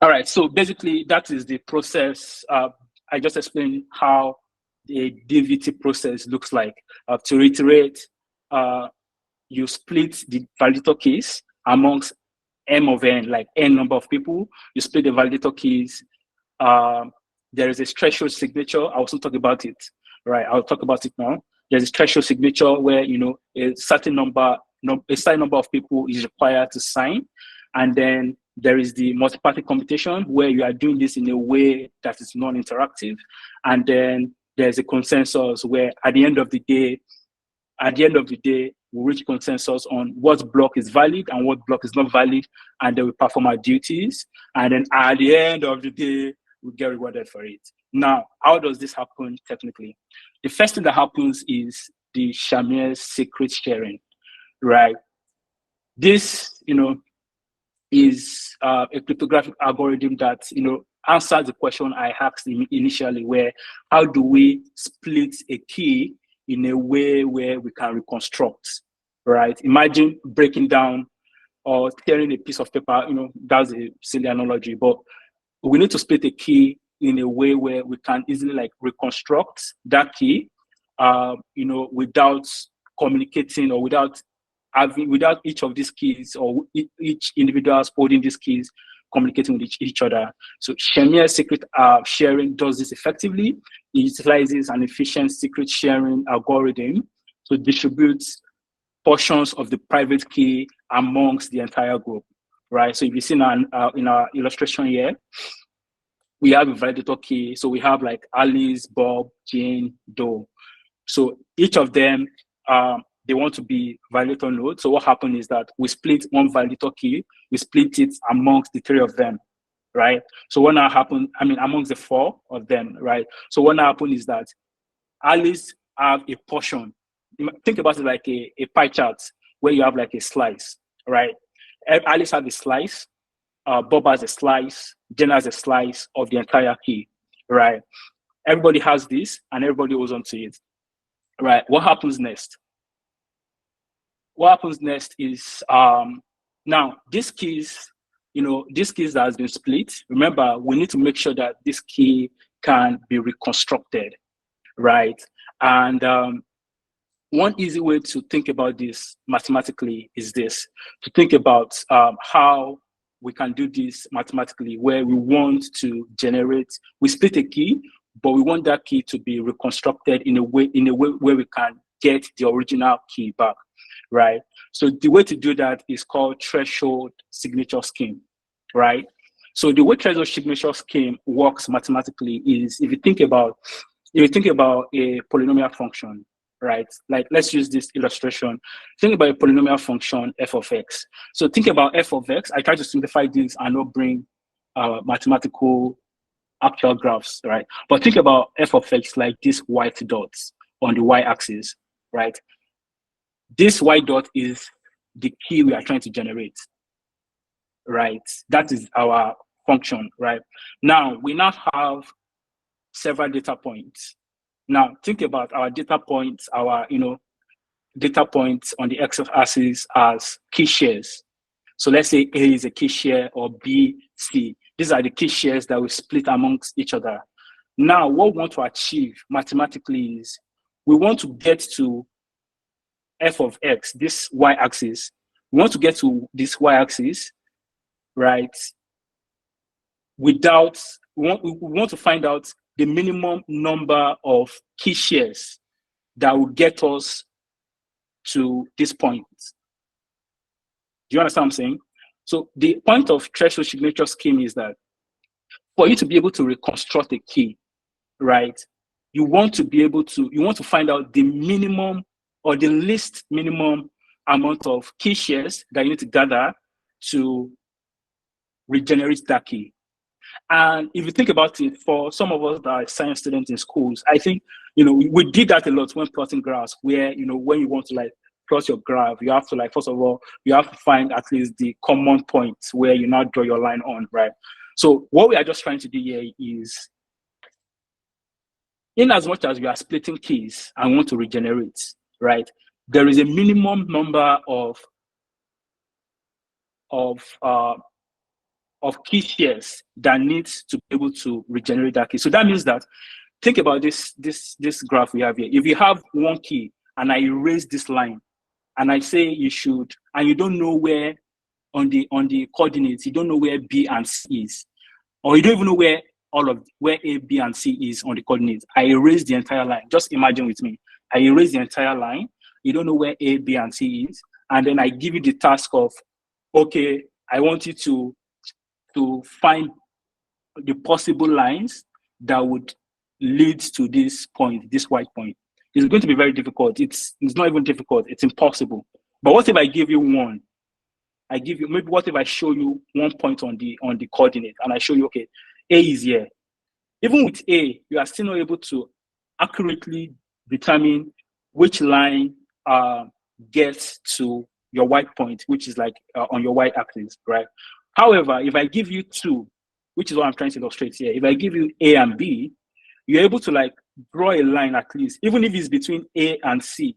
All right, so basically that is the process. I just explained how the DVT process looks like. To reiterate, you split the validator keys amongst M of n, like n number of people. You split the validator keys. There is a threshold signature. I'll also talk about it, right? I'll talk about it now. There's a threshold signature where, a certain number of people is required to sign. And then there is the multi-party computation where you are doing this in a way that is non-interactive. And then there's a consensus where at the end of the day, we reach consensus on what block is valid and what block is not valid, and then we perform our duties. And then at the end of the day, we get rewarded for it. Now, how does this happen technically? The first thing that happens is the Shamir's secret sharing, right? This, is a cryptographic algorithm that, answers the question I asked initially, where how do we split a key in a way where we can reconstruct, right? Imagine breaking down or tearing a piece of paper, that's a silly analogy, but we need to split a key in a way where we can easily like reconstruct that key, without communicating or without each of these keys or each individuals holding these keys communicating with each other. So Shamir's secret sharing does this effectively. It utilizes an efficient secret sharing algorithm to distribute portions of the private key amongst the entire group, right? So if you see in our illustration here, we have a validator key. So we have like Alice, Bob, Jane, Doe. So each of them, they want to be validator nodes. So what happened is that we split one validator key, we split it amongst the three of them, right? So what now happened, amongst the four of them, right? So what now happened is that Alice have a portion. Think about it like a pie chart where you have like a slice, right? Alice has a slice, Bob has a slice, Jen has a slice of the entire key, right? Everybody has this and everybody holds on to it, right? What happens next? What happens next is now these keys that has been split. Remember, we need to make sure that this key can be reconstructed, right? And one easy way to think about this mathematically is this: to think about how we can do this mathematically, where we want to we split a key, but we want that key to be reconstructed in a way where we can get the original key back, right? So the way to do that is called threshold signature scheme, right? So the way threshold signature scheme works mathematically is if you think about a polynomial function, right? Like let's use this illustration. Think about a polynomial function f of x. So think about f of x. I try to simplify this and not bring mathematical actual graphs, right? But think about f of x like these white dots on the y-axis, right? This white dot is the key we are trying to generate, right? That is our function, right? Now, we now have several data points. Now, think about our data points, our, data points on the x-axis as key shares. So let's say A is a key share or B, C. These are the key shares that we split amongst each other. Now, what we want to achieve mathematically is we want to get to f of x, this y-axis. We want to get to this y-axis, right? We want to find out the minimum number of key shares that will get us to this point. Do you understand what I'm saying? So the point of threshold signature scheme is that for you to be able to reconstruct a key, right, you want to find out the minimum or the least minimum amount of key shares that you need to gather to regenerate that key. And if you think about it, for some of us that are science students in schools, I think, we did that a lot when plotting graphs, where, when you want to plot your graph, you have to first of all, you have to find at least the common points where you now draw your line on, right? So what we are just trying to do here is, in as much as we are splitting keys and want to regenerate, right, there is a minimum number of key shares that needs to be able to regenerate that key. So that means that, think about this graph we have here. If you have one key and I erase this line and I say you should, and you don't know where on the coordinates, you don't know where B and C is, or you don't even know where A, B, and C is on the coordinates. I erase the entire line. Just imagine with me. I erase the entire line. You don't know where A, B, and C is. And then I give you the task of, okay, I want you to find the possible lines that would lead to this point, this white point. It's going to be very difficult. It's not even difficult. It's impossible. But what if I give you one? What if I show you one point on the coordinate and I show you, okay, A is here. Even with A, you are still not able to accurately determine which line gets to your white point, which is on your y-axis, right? However, if I give you two, which is what I'm trying to illustrate here, if I give you A and B, you're able to draw a line at least, even if it's between A and C.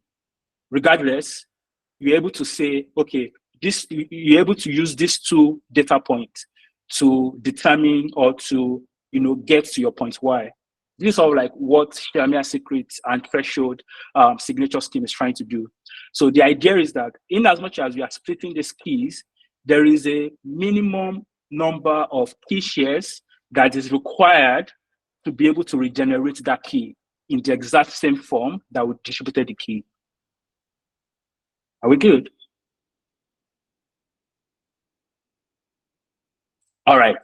Regardless, you're able to say, okay, you're able to use these two data points to determine or to get to your point Y. This is all what Shamir secret and threshold signature scheme is trying to do. So the idea is that in as much as we are splitting these keys, there is a minimum number of key shares that is required to be able to regenerate that key in the exact same form that we distributed the key. Are we good? All right.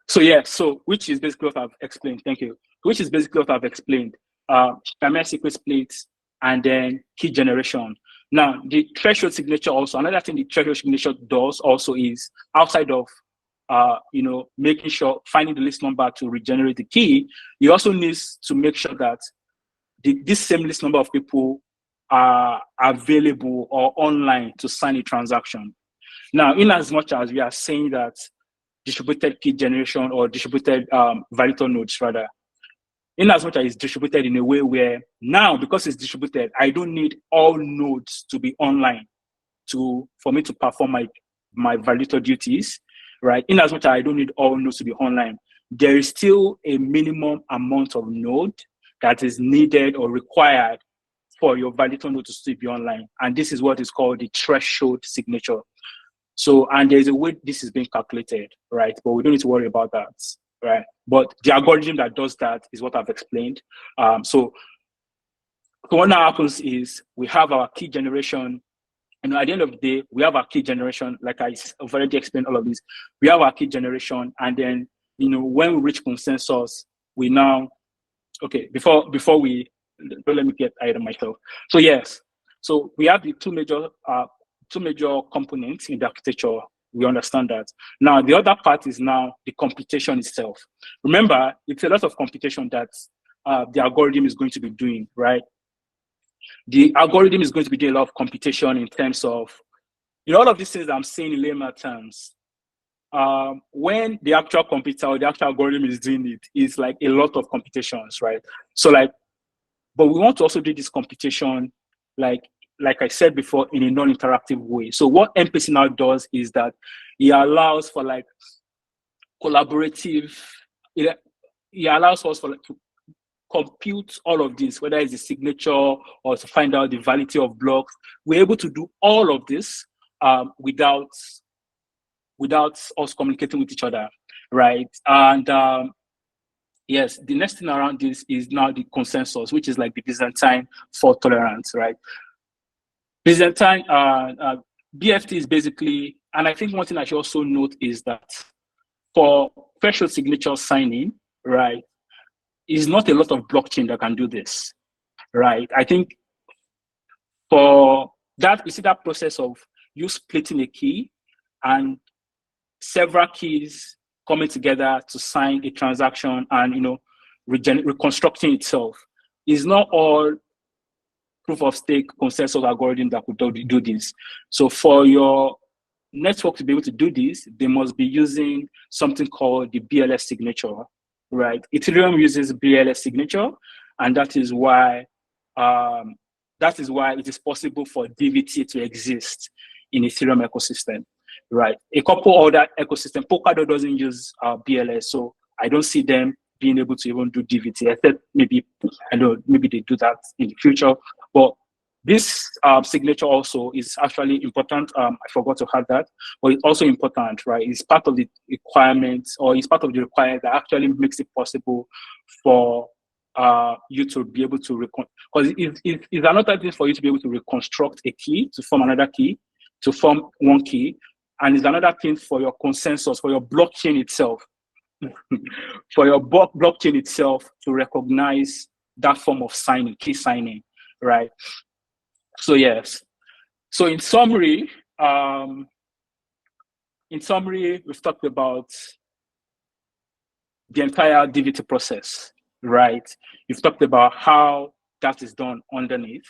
So yeah, which is basically what I've explained. Thank you. Which is basically what I've explained. Shamir secret splits and then key generation. Now, the threshold signature also, another thing the threshold signature does also is, outside of making sure, finding the list number to regenerate the key, you also needs to make sure that this same list number of people are available or online to sign a transaction. Now, in as much as we are saying that distributed key generation or distributed validator nodes rather, in as much as it's distributed in a way where now, because it's distributed, I don't need all nodes to be online for me to perform my validator duties, right? In as much as I don't need all nodes to be online, there is still a minimum amount of node that is needed or required for your validator node to still be online. And this is what is called the threshold signature. So, and there's a way this is being calculated, right? But we don't need to worry about that, right? But the algorithm that does that is what I've explained. So what now happens is we have our key generation. And at the end of the day, we have our key generation. Like I've already explained all of this. We have our key generation, and then when we reach consensus, we now before we don't let me get ahead of myself. So yes, so we have the two major components in the architecture. We understand that. Now, the other part is now the computation itself. Remember, it's a lot of computation that the algorithm is going to be doing, right? The algorithm is going to be doing a lot of computation in terms of, all of these things I'm saying in layman terms. When the actual computer or the actual algorithm is doing it, it's like a lot of computations, right? So like, but we want to also do this computation, like I said before, in a non-interactive way. So what MPC now does is that it allows for like collaborative, it allows us for like to compute all of this, whether it's the signature or to find out the validity of blocks. We're able to do all of this without us communicating with each other, right? And yes, the next thing around this is now the consensus, which is like the Byzantine fault tolerance, right? Byzantine BFT is basically, and I think one thing I should also note is that for threshold signature signing, right, is not a lot of blockchain that can do this, right? I think for that, you see that process of you splitting a key and several keys coming together to sign a transaction and reconstructing itself is not all proof of stake consensus algorithm that could do this. So for your network to be able to do this, they must be using something called the BLS signature, right? Ethereum uses BLS signature, and that is why it is possible for DVT to exist in Ethereum ecosystem, right? A couple other ecosystem, Polkadot doesn't use BLS, so I don't see them being able to even do DVT. Except maybe maybe they do that in the future. But this signature also is actually important. I forgot to have that, but it's also important, right? It's part of the requirements, or it's part of the requirement that actually makes it possible for you to be able to because it's another thing for you to be able to reconstruct a key to form another key, to form one key, and it's another thing for your consensus, for your blockchain itself, for your blockchain itself to recognize that form of signing, key signing, right? So yes. So in summary, we've talked about the entire DVT process, right? You've talked about how that is done underneath,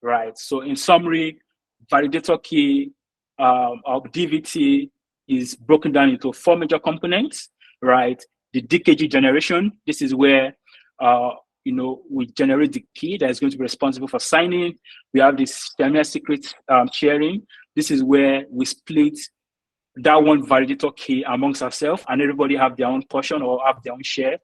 right? So in summary, validator key of DVT is broken down into 4 major components, right? The DKG generation, this is where we generate the key that is going to be responsible for signing. We have this Shamir secret sharing. This is where we split that one validator key amongst ourselves, and everybody have their own portion or have their own share.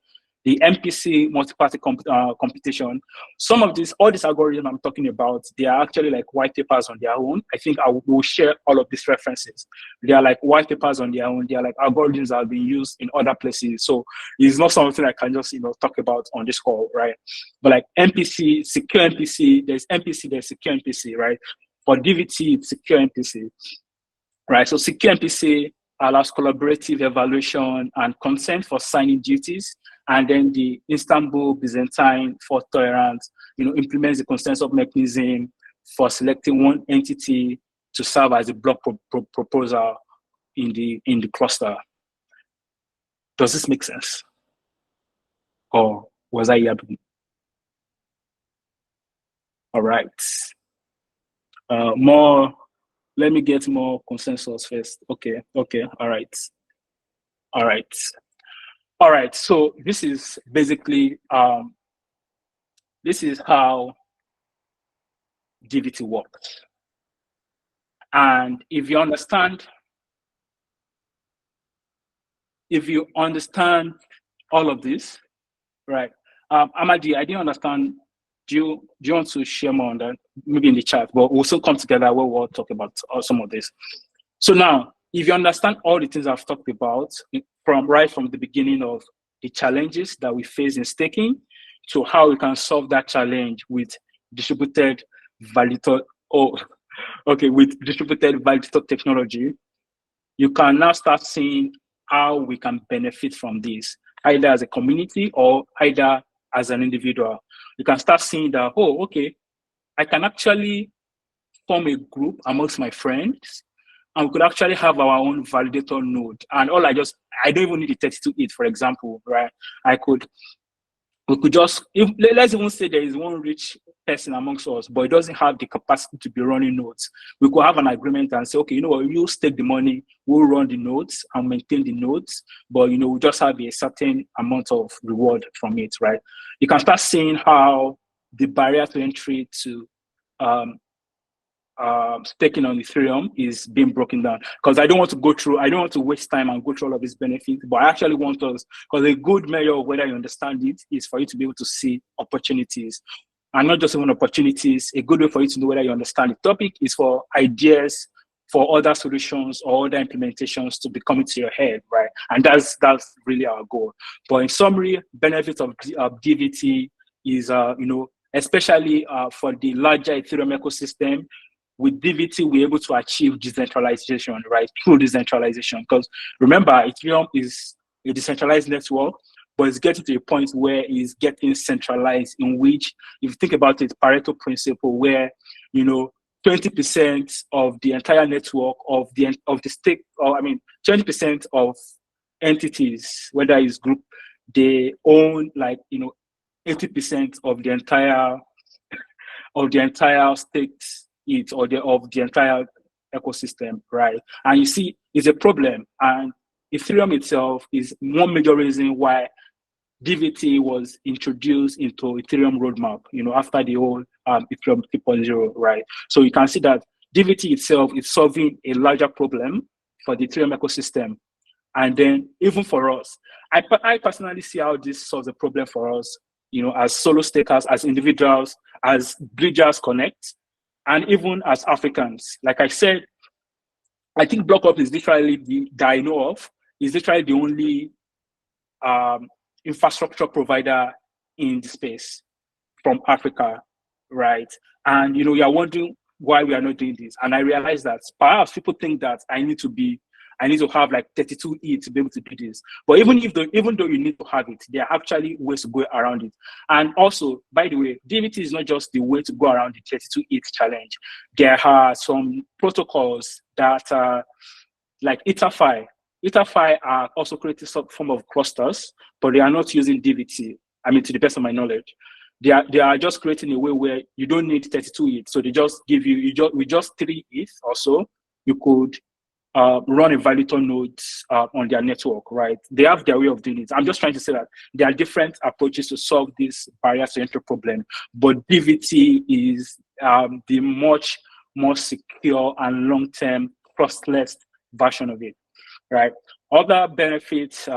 The MPC multi-party computation. Some of all these algorithms I'm talking about, they are actually like white papers on their own. I think I will share all of these references. They are like white papers on their own. They are like algorithms that are being used in other places. So it's not something I can just talk about on this call, right? But like MPC, secure MPC, there's secure MPC, right? For DVT, it's secure MPC, right? So secure MPC allows collaborative evaluation and consent for signing duties. And then the Istanbul Byzantine fault tolerance, implements the consensus mechanism for selecting one entity to serve as a block proposer in the cluster. Does this make sense? Or was I yapping? All right. Let me get more consensus first. Okay. All right. So this is basically this is how DVT works. And if you understand all of this, right? Amadi, I didn't understand. Do you want to share more on that? Maybe in the chat, but we'll still come together where we'll talk about some of this. So now, if you understand all the things I've talked about right from the beginning of the challenges that we face in staking to how we can solve that challenge with distributed validator technology, you can now start seeing how we can benefit from this, either as a community or either as an individual. You can start seeing that, I can actually form a group amongst my friends and we could actually have our own validator node. And I don't even need the 32 ETH, for example, right? We could just, let's even say there is one rich person amongst us, but it doesn't have the capacity to be running nodes. We could have an agreement and say, okay, you know what, you stake the money, we'll run the nodes and maintain the nodes, but we just have a certain amount of reward from it, right? You can start seeing how the barrier to entry to staking on Ethereum is being broken down, because I don't want to waste time and go through all of these benefits, but I actually want us, because a good measure of whether you understand it is for you to be able to see opportunities, and not just even opportunities. A good way for you to know whether you understand the topic is for ideas for other solutions or other implementations to be coming to your head, right? And that's really our goal. But in summary, benefits of DVT is, especially for the larger Ethereum ecosystem. With DVT, we're able to achieve decentralization, right? True decentralization. Because remember, Ethereum is a decentralized network, but it's getting to a point where it's getting centralized, in which, if you think about it, Pareto principle, where 20% of the entire network of the stake, 20% of entities, whether it's group, they own 80% of the entire stakes of the entire ecosystem, right? And you see, it's a problem. And Ethereum itself is one major reason why DVT was introduced into Ethereum roadmap, after the whole Ethereum 3.0, right? So you can see that DVT itself is solving a larger problem for the Ethereum ecosystem. And then even for us, I personally see how this solves a problem for us, as solo stakers, as individuals, as Bridgers Connect, and even as Africans. Like I said, I think BlockUp is literally that I know of, is literally the only infrastructure provider in the space from Africa, right? And you're wondering why we are not doing this. And I realize that perhaps people think that I need to have like 32 ETH to be able to do this. But even though you need to have it, there are actually ways to go around it. And also, by the way, DVT is not just the way to go around the 32 ETH challenge. There are some protocols that are like EtherFi. EtherFi are also creating some form of clusters, but they are not using DVT. To the best of my knowledge. They are just creating a way where you don't need 32 ETH. So they just give with just 3 ETH or so, you could run a validator node on their network, right? They have their way of doing it. I'm just trying to say that there are different approaches to solve this barrier to entry problem, but DVT is the much more secure and long-term trustless version of it, right? Other benefits,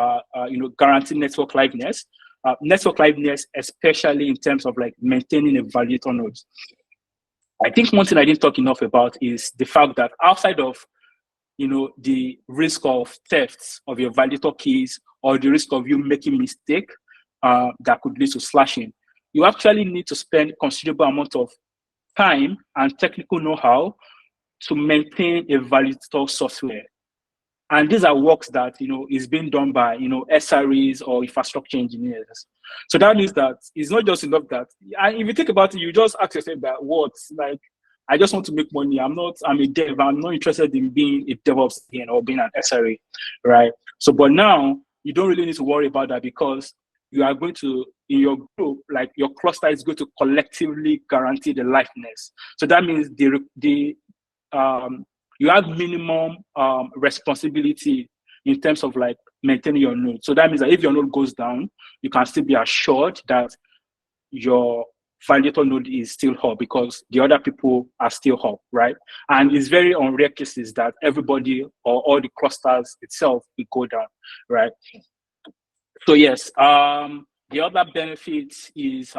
guaranteed network liveness. Network liveness, especially in terms of like maintaining a validator node. I think one thing I didn't talk enough about is the fact that outside of the risk of theft of your validator keys, or the risk of you making mistake that could lead to slashing, you actually need to spend considerable amount of time and technical know-how to maintain a validator software. And these are works that is being done by SREs or infrastructure engineers. So that means that it's not just enough that, and if you think about it, you just ask yourself that, what, like, I just want to make money. I'm a dev. I'm not interested in being a DevOps or being an SRE, right? So, but now you don't really need to worry about that, because you are going to, in your group, like your cluster is going to collectively guarantee the liveness. So that means you have minimum responsibility in terms of like maintaining your node. So that means that if your node goes down, you can still be assured that your validator node is still up, because the other people are still up, right? And it's very on rare cases that everybody or all the clusters itself will go down, right? So yes, the other benefit is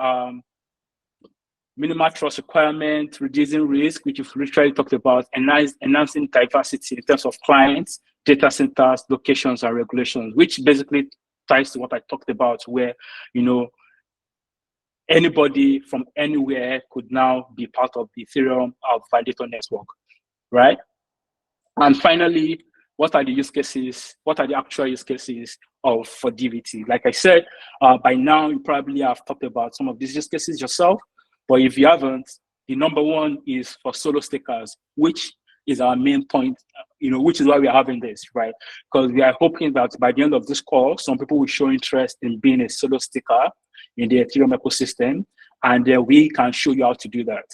minimal trust requirement, reducing risk, which we've literally talked about, enhancing diversity in terms of clients, data centers, locations, and regulations, which basically ties to what I talked about, where anybody from anywhere could now be part of the Ethereum validator network, right? And finally, what are the use cases? What are the actual use cases for DVT? Like I said, by now you probably have talked about some of these use cases yourself, but if you haven't, the number one is for solo stakers, which is our main point, which is why we are having this, right? Because we are hoping that by the end of this call, some people will show interest in being a solo staker in the Ethereum ecosystem, and then we can show you how to do that,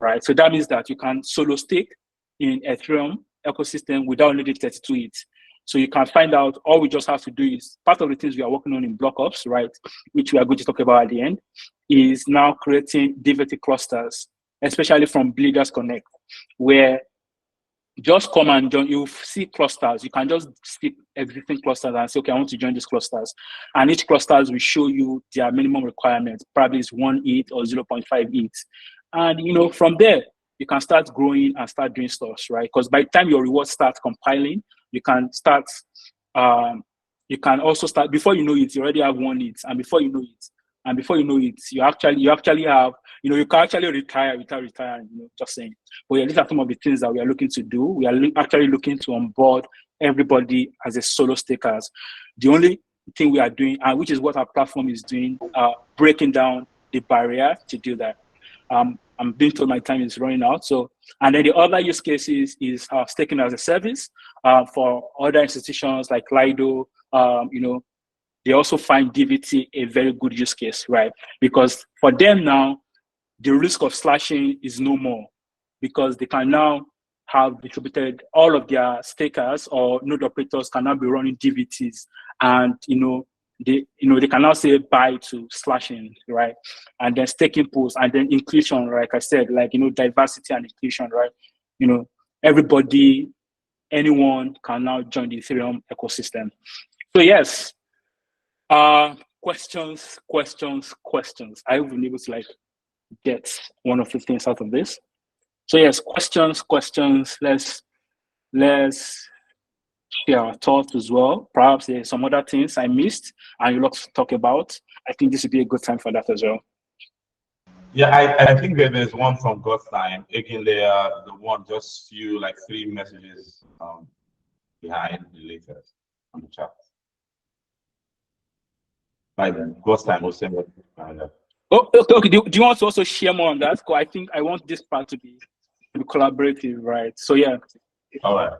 right? So that means that you can solo stake in Ethereum ecosystem without needing 32 ETH. So you can find out, all we just have to do is, part of the things we are working on in BlockOps, right, which we are going to talk about at the end, is now creating DVT clusters, especially from Bleeders Connect, where just come and join. You see clusters. You can just skip existing clusters and say, okay, I want to join these clusters. And each clusters will show you their minimum requirements. Probably is 1 ETH or 0.5 ETH. And from there, you can start growing and start doing stuff, right? Because by the time your rewards start compiling, you can start. You can also start, before you know it, you already have 1 ETH, and before you know it, you actually have. You can actually retire without retiring, just saying. But yeah, these are some of the things that we are looking to do. We are actually looking to onboard everybody as a solo stakers. The only thing we are doing, and which is what our platform is doing, breaking down the barrier to do that. I'm being told my time is running out. So, and then the other use cases is staking as a service for other institutions like Lido. They also find DVT a very good use case, right? Because for them now, the risk of slashing is no more, because they can now have distributed all of their stakers or node operators can now be running DVTs, and they can now say bye to slashing, right? And then staking pools, and then inclusion, like I said, diversity and inclusion, right? Everybody, anyone can now join the Ethereum ecosystem. So yes, questions. I haven't been able to get one of the things out of this. So yes, questions. Let's share our thoughts as well. Perhaps there's some other things I missed and you'd like to talk about. I think this would be a good time for that as well. Yeah, I think there's one from Godtime. Again, the one just few 3 messages behind the latest on the chat. Godtime was saying what. Oh, okay. Do you want to also share more on that? Because I think I want this part to be collaborative, right? So yeah. All right.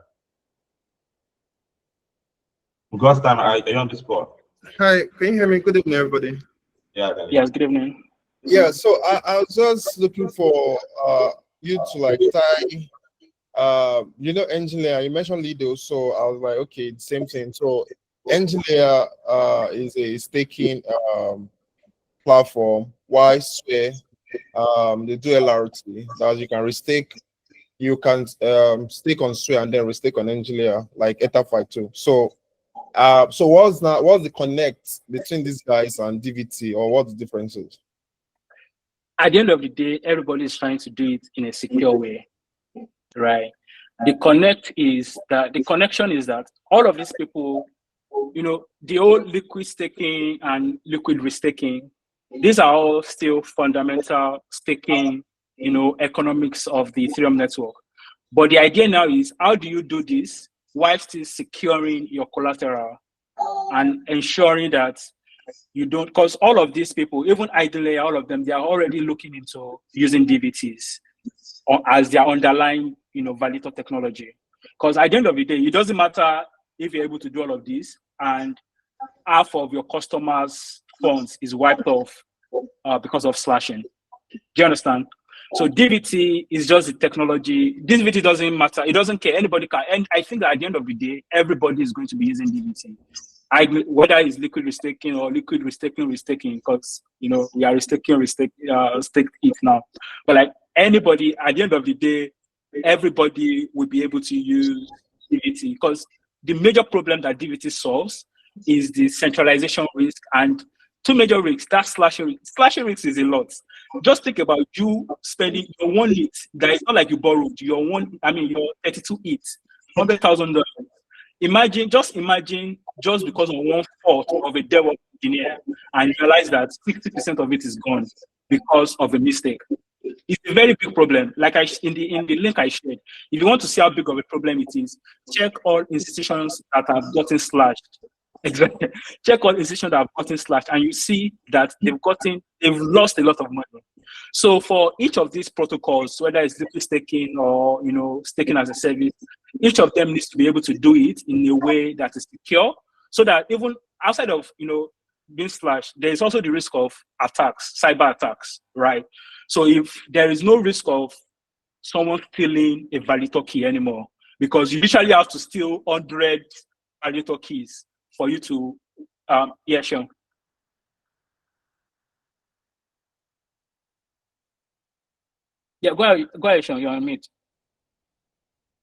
Godtime, are you on the spot? Hi, can you hear me? Good evening, everybody. Yeah. Yes, good evening. Yeah, so I was just looking for you to tie engine layer. You mentioned Lido, so I was like, okay, same thing. So engine layer is a staking platform. Why Square? They do LRT. That you can restake. You can stake on Square and then restake on engine layer like Ether5 too. So what's the connect between these guys and DVT, or what the differences? At the end of the day, everybody is trying to do it in a secure way, right? The connection is that all of these people, the old liquid staking and liquid restaking, these are all still fundamental staking, economics of the Ethereum network. But the idea now is, how do you do this while still securing your collateral and ensuring that you don't, because all of these people, even idly, all of them, they are already looking into using DVTs as their underlying, validator technology. Because at the end of the day, it doesn't matter if you're able to do all of this and half of your customers' funds is wiped off because of slashing. Do you understand? So DVT is just the technology. DVT doesn't matter. It doesn't care. Anybody can. And I think that at the end of the day, everybody is going to be using DVT. Whether it's liquid restaking or liquid restaking, because we are restaking stake it now. But anybody, at the end of the day, everybody will be able to use DVT, because the major problem that DVT solves is the centralization risk and 2 major risks. That's slashing risk. Slashing risk is a lot. Just think about you spending your 1 ETH. That is not like you borrowed your 32 ETH, $100,000. Imagine just because of 1/4 of a DevOps engineer, and you realize that 60% of it is gone because of a mistake. It's a very big problem. Like in the link I shared, if you want to see how big of a problem it is, check all institutions that have gotten slashed. Exactly. Check all institutions that have gotten slashed, and you see that they've lost a lot of money. So for each of these protocols, whether it's liquid staking or staking as a service, each of them needs to be able to do it in a way that is secure, so that even outside of being slashed, there is also the risk of attacks, cyber attacks, right? So if there is no risk of someone stealing a validator key anymore, because you usually have to steal 100 validator keys for you to, yeah, sure. Yeah, go ahead, Sean, you're on mute.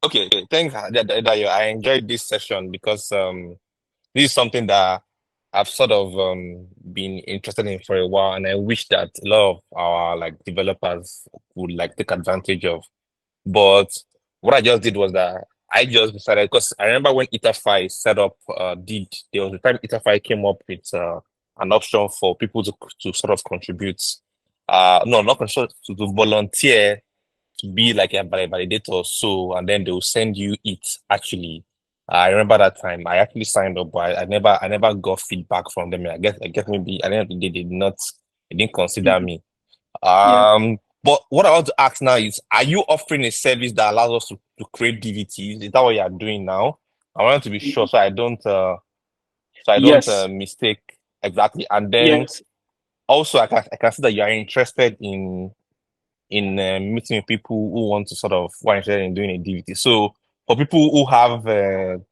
Okay, thanks, Dayo. I enjoyed this session because this is something that I've sort of been interested in for a while, and I wish that a lot of our developers would take advantage of. But what I just did was that I just decided, because I remember when Etherfi set up there was a time Etherfi came up with an option for people to sort of contribute, no, not contribute, to volunteer to be like a validator, and then they will send you it. Actually, I remember that time I actually signed up, but I never got feedback from them. I guess maybe at the end of the day they didn't consider me. Yeah. But what I want to ask now is, are you offering a service that allows us to create DVTs? Is that what you are doing now? I want to be sure so I don't Yes. mistake exactly. And then Yes. also I can see that you are interested in meeting with people who want to who are interested in doing a DVT. So for people who have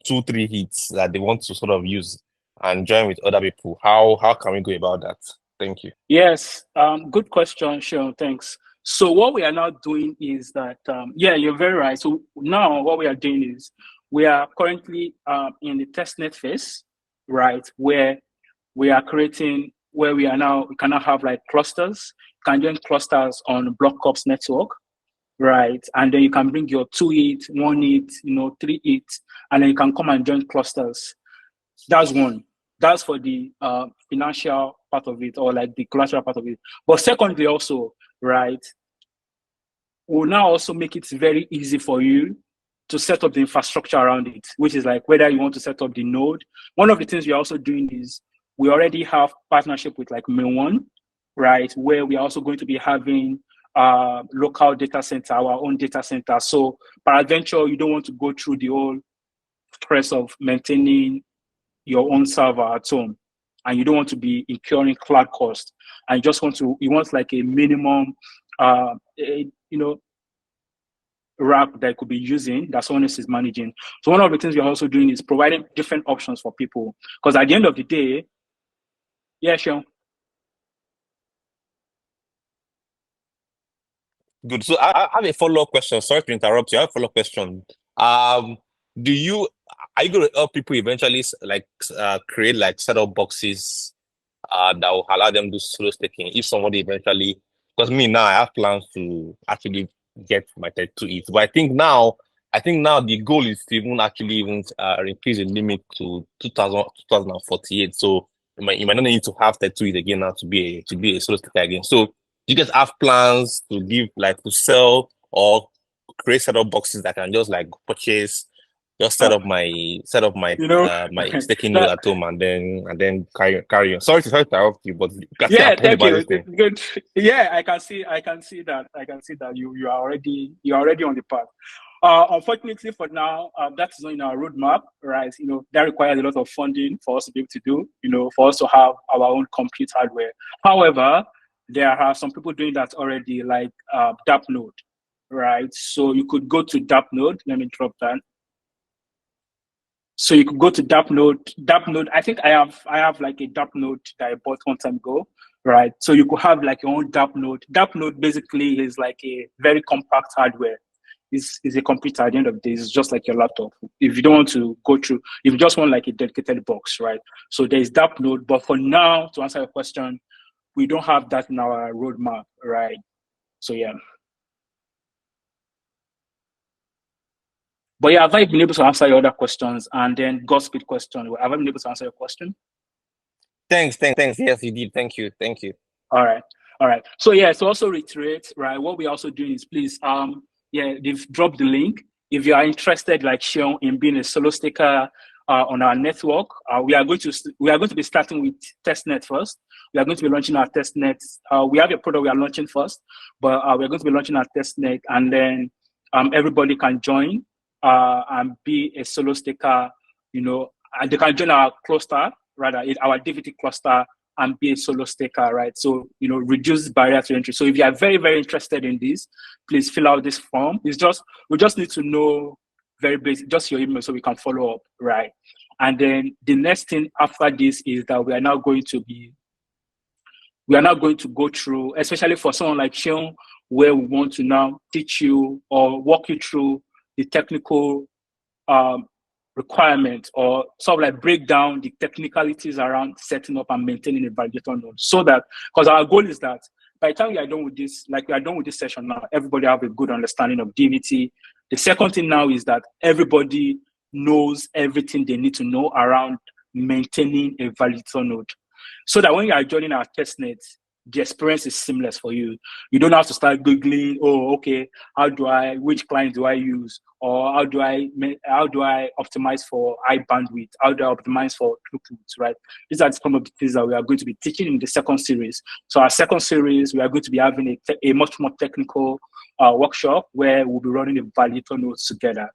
2-3 hits that they want to sort of use and join with other people, how can we go about that? Thank you. Yes, good question, Sean. Thanks. So what we are now doing is that, yeah, you're very right. So now what we are doing is we are currently in the testnet phase, right? Where we are creating, we can now have like clusters, you can join clusters on BlockOps network, right? And then you can bring your 2 ETH, 1 ETH, 3 ETH, and then you can come and join clusters. That's one. That's for the financial part of it, or like the collateral part of it. But secondly, also, right, we'll now also make it very easy for you to set up the infrastructure around it, which is like whether you want to set up the node. One of the things we're also doing is we already have partnership with like Main1, right, where we're also going to be having local data center, our own data center. So peradventure, you don't want to go through the whole stress of maintaining your own server at home, and you don't want to be incurring cloud cost, and you want like a minimum rack that could be using that someone else is managing. So one of the things we're also doing is providing different options for people, because at the end of the day, yeah, sure. Good. So I have a follow-up question. Sorry to interrupt you. I have a follow-up question. Are you going to help people eventually create setup boxes that will allow them to do slow staking if somebody eventually, because me now I have plans to actually get my 32 ETH, but I think now the goal is to even increase the limit to 2048. So you might not need to have 32 ETH again now to be a slow staker again. So you guys have plans to give to sell or create setup boxes that can just purchase, just set up my my staking node at home and then carry on. Sorry to interrupt you, but yeah, thank you. Good. Yeah, I can see that you are already on the path. Unfortunately for now, that is not in our roadmap, right? That requires a lot of funding for us to be able to do, for us to have our own compute hardware. However, there are some people doing that already, like DApp node, right? So you could go to DApp node. Let me drop that. So you could go to DApp node. DApp node, I think I have like a DApp node that I bought one time ago, right? So you could have like your own DApp node. DApp node basically is like a very compact hardware. It's a computer at the end of the day. It's just like your laptop. If you don't want to go through, if you just want like a dedicated box, right? So there's DApp node. But for now, to answer your question, we don't have that in our roadmap, right? So yeah. But yeah, have I been able to answer your other questions? And then Godspeed question, have I been able to answer your question? Thanks. Yes, you did. Thank you. All right. So yeah, to also reiterate, right, what we're also doing is please, yeah, they've dropped the link. If you are interested, like Sean, in being a solo staker, on our network. We are going to be starting with testnet first. We are going to be launching our testnet. We have a product we are launching first, but we're going to be launching our testnet, and then everybody can join and be a solo staker. And they can join our cluster, rather our DVT cluster, and be a solo staker, right? So reduce barrier to entry. So if you are very, very interested in this, please fill out this form. We just need to know very basic, just your email, so we can follow up, right? And then the next thing after this is that we are now going to go through, especially for someone like Sean, where we want to now teach you or walk you through the technical requirement, or sort of like break down the technicalities around setting up and maintaining a validator node, so that, because our goal is that by the time we are done with this, like we are done with this session now, everybody have a good understanding of DVT. The second thing now is that everybody knows everything they need to know around maintaining a validator node, so that when you are joining our testnet, the experience is seamless for you. You don't have to start Googling, oh, okay, which client do I use? Or how do I optimize for high bandwidth? How do I optimize for throughput, right? These are some of the things that we are going to be teaching in the second series. So our second series, we are going to be having a much more technical workshop where we'll be running the validator nodes together.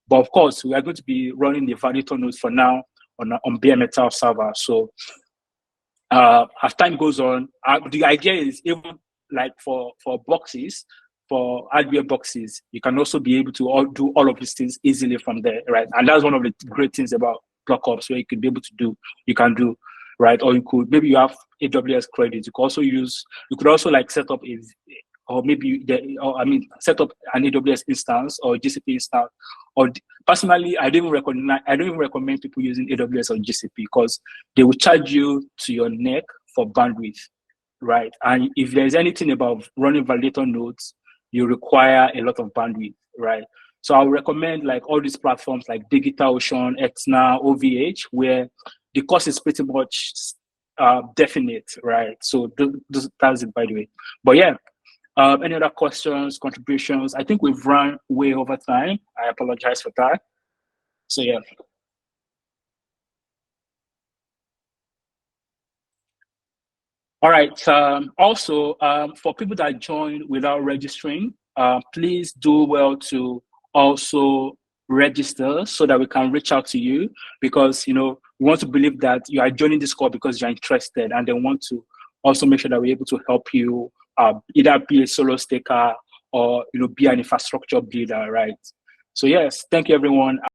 But of course, we are going to be running the validator nodes for now on bare metal server. So as time goes on, the idea is, even like for boxes, for hardware boxes, you can also be able to do all of these things easily from there, right? And that's one of the great things about BlockOps, where you could be able to do, right? Or maybe you have AWS credits. You could also like set up set up an AWS instance or GCP instance. Or personally, I don't even recommend people using AWS or GCP, because they will charge you to your neck for bandwidth, right? And if there's anything about running validator nodes, you require a lot of bandwidth, right? So I would recommend like all these platforms like DigitalOcean, Exna, OVH, where the cost is pretty much definite, right? So that's it, by the way. But yeah. Any other questions, contributions? I think we've run way over time. I apologize for that. So yeah. All right. Also, for people that join without registering, please do well to also register so that we can reach out to you, because we want to believe that you are joining this call because you're interested, and they want to also make sure that we're able to help you either be a solo staker or be an infrastructure builder, right? So yes, thank you everyone.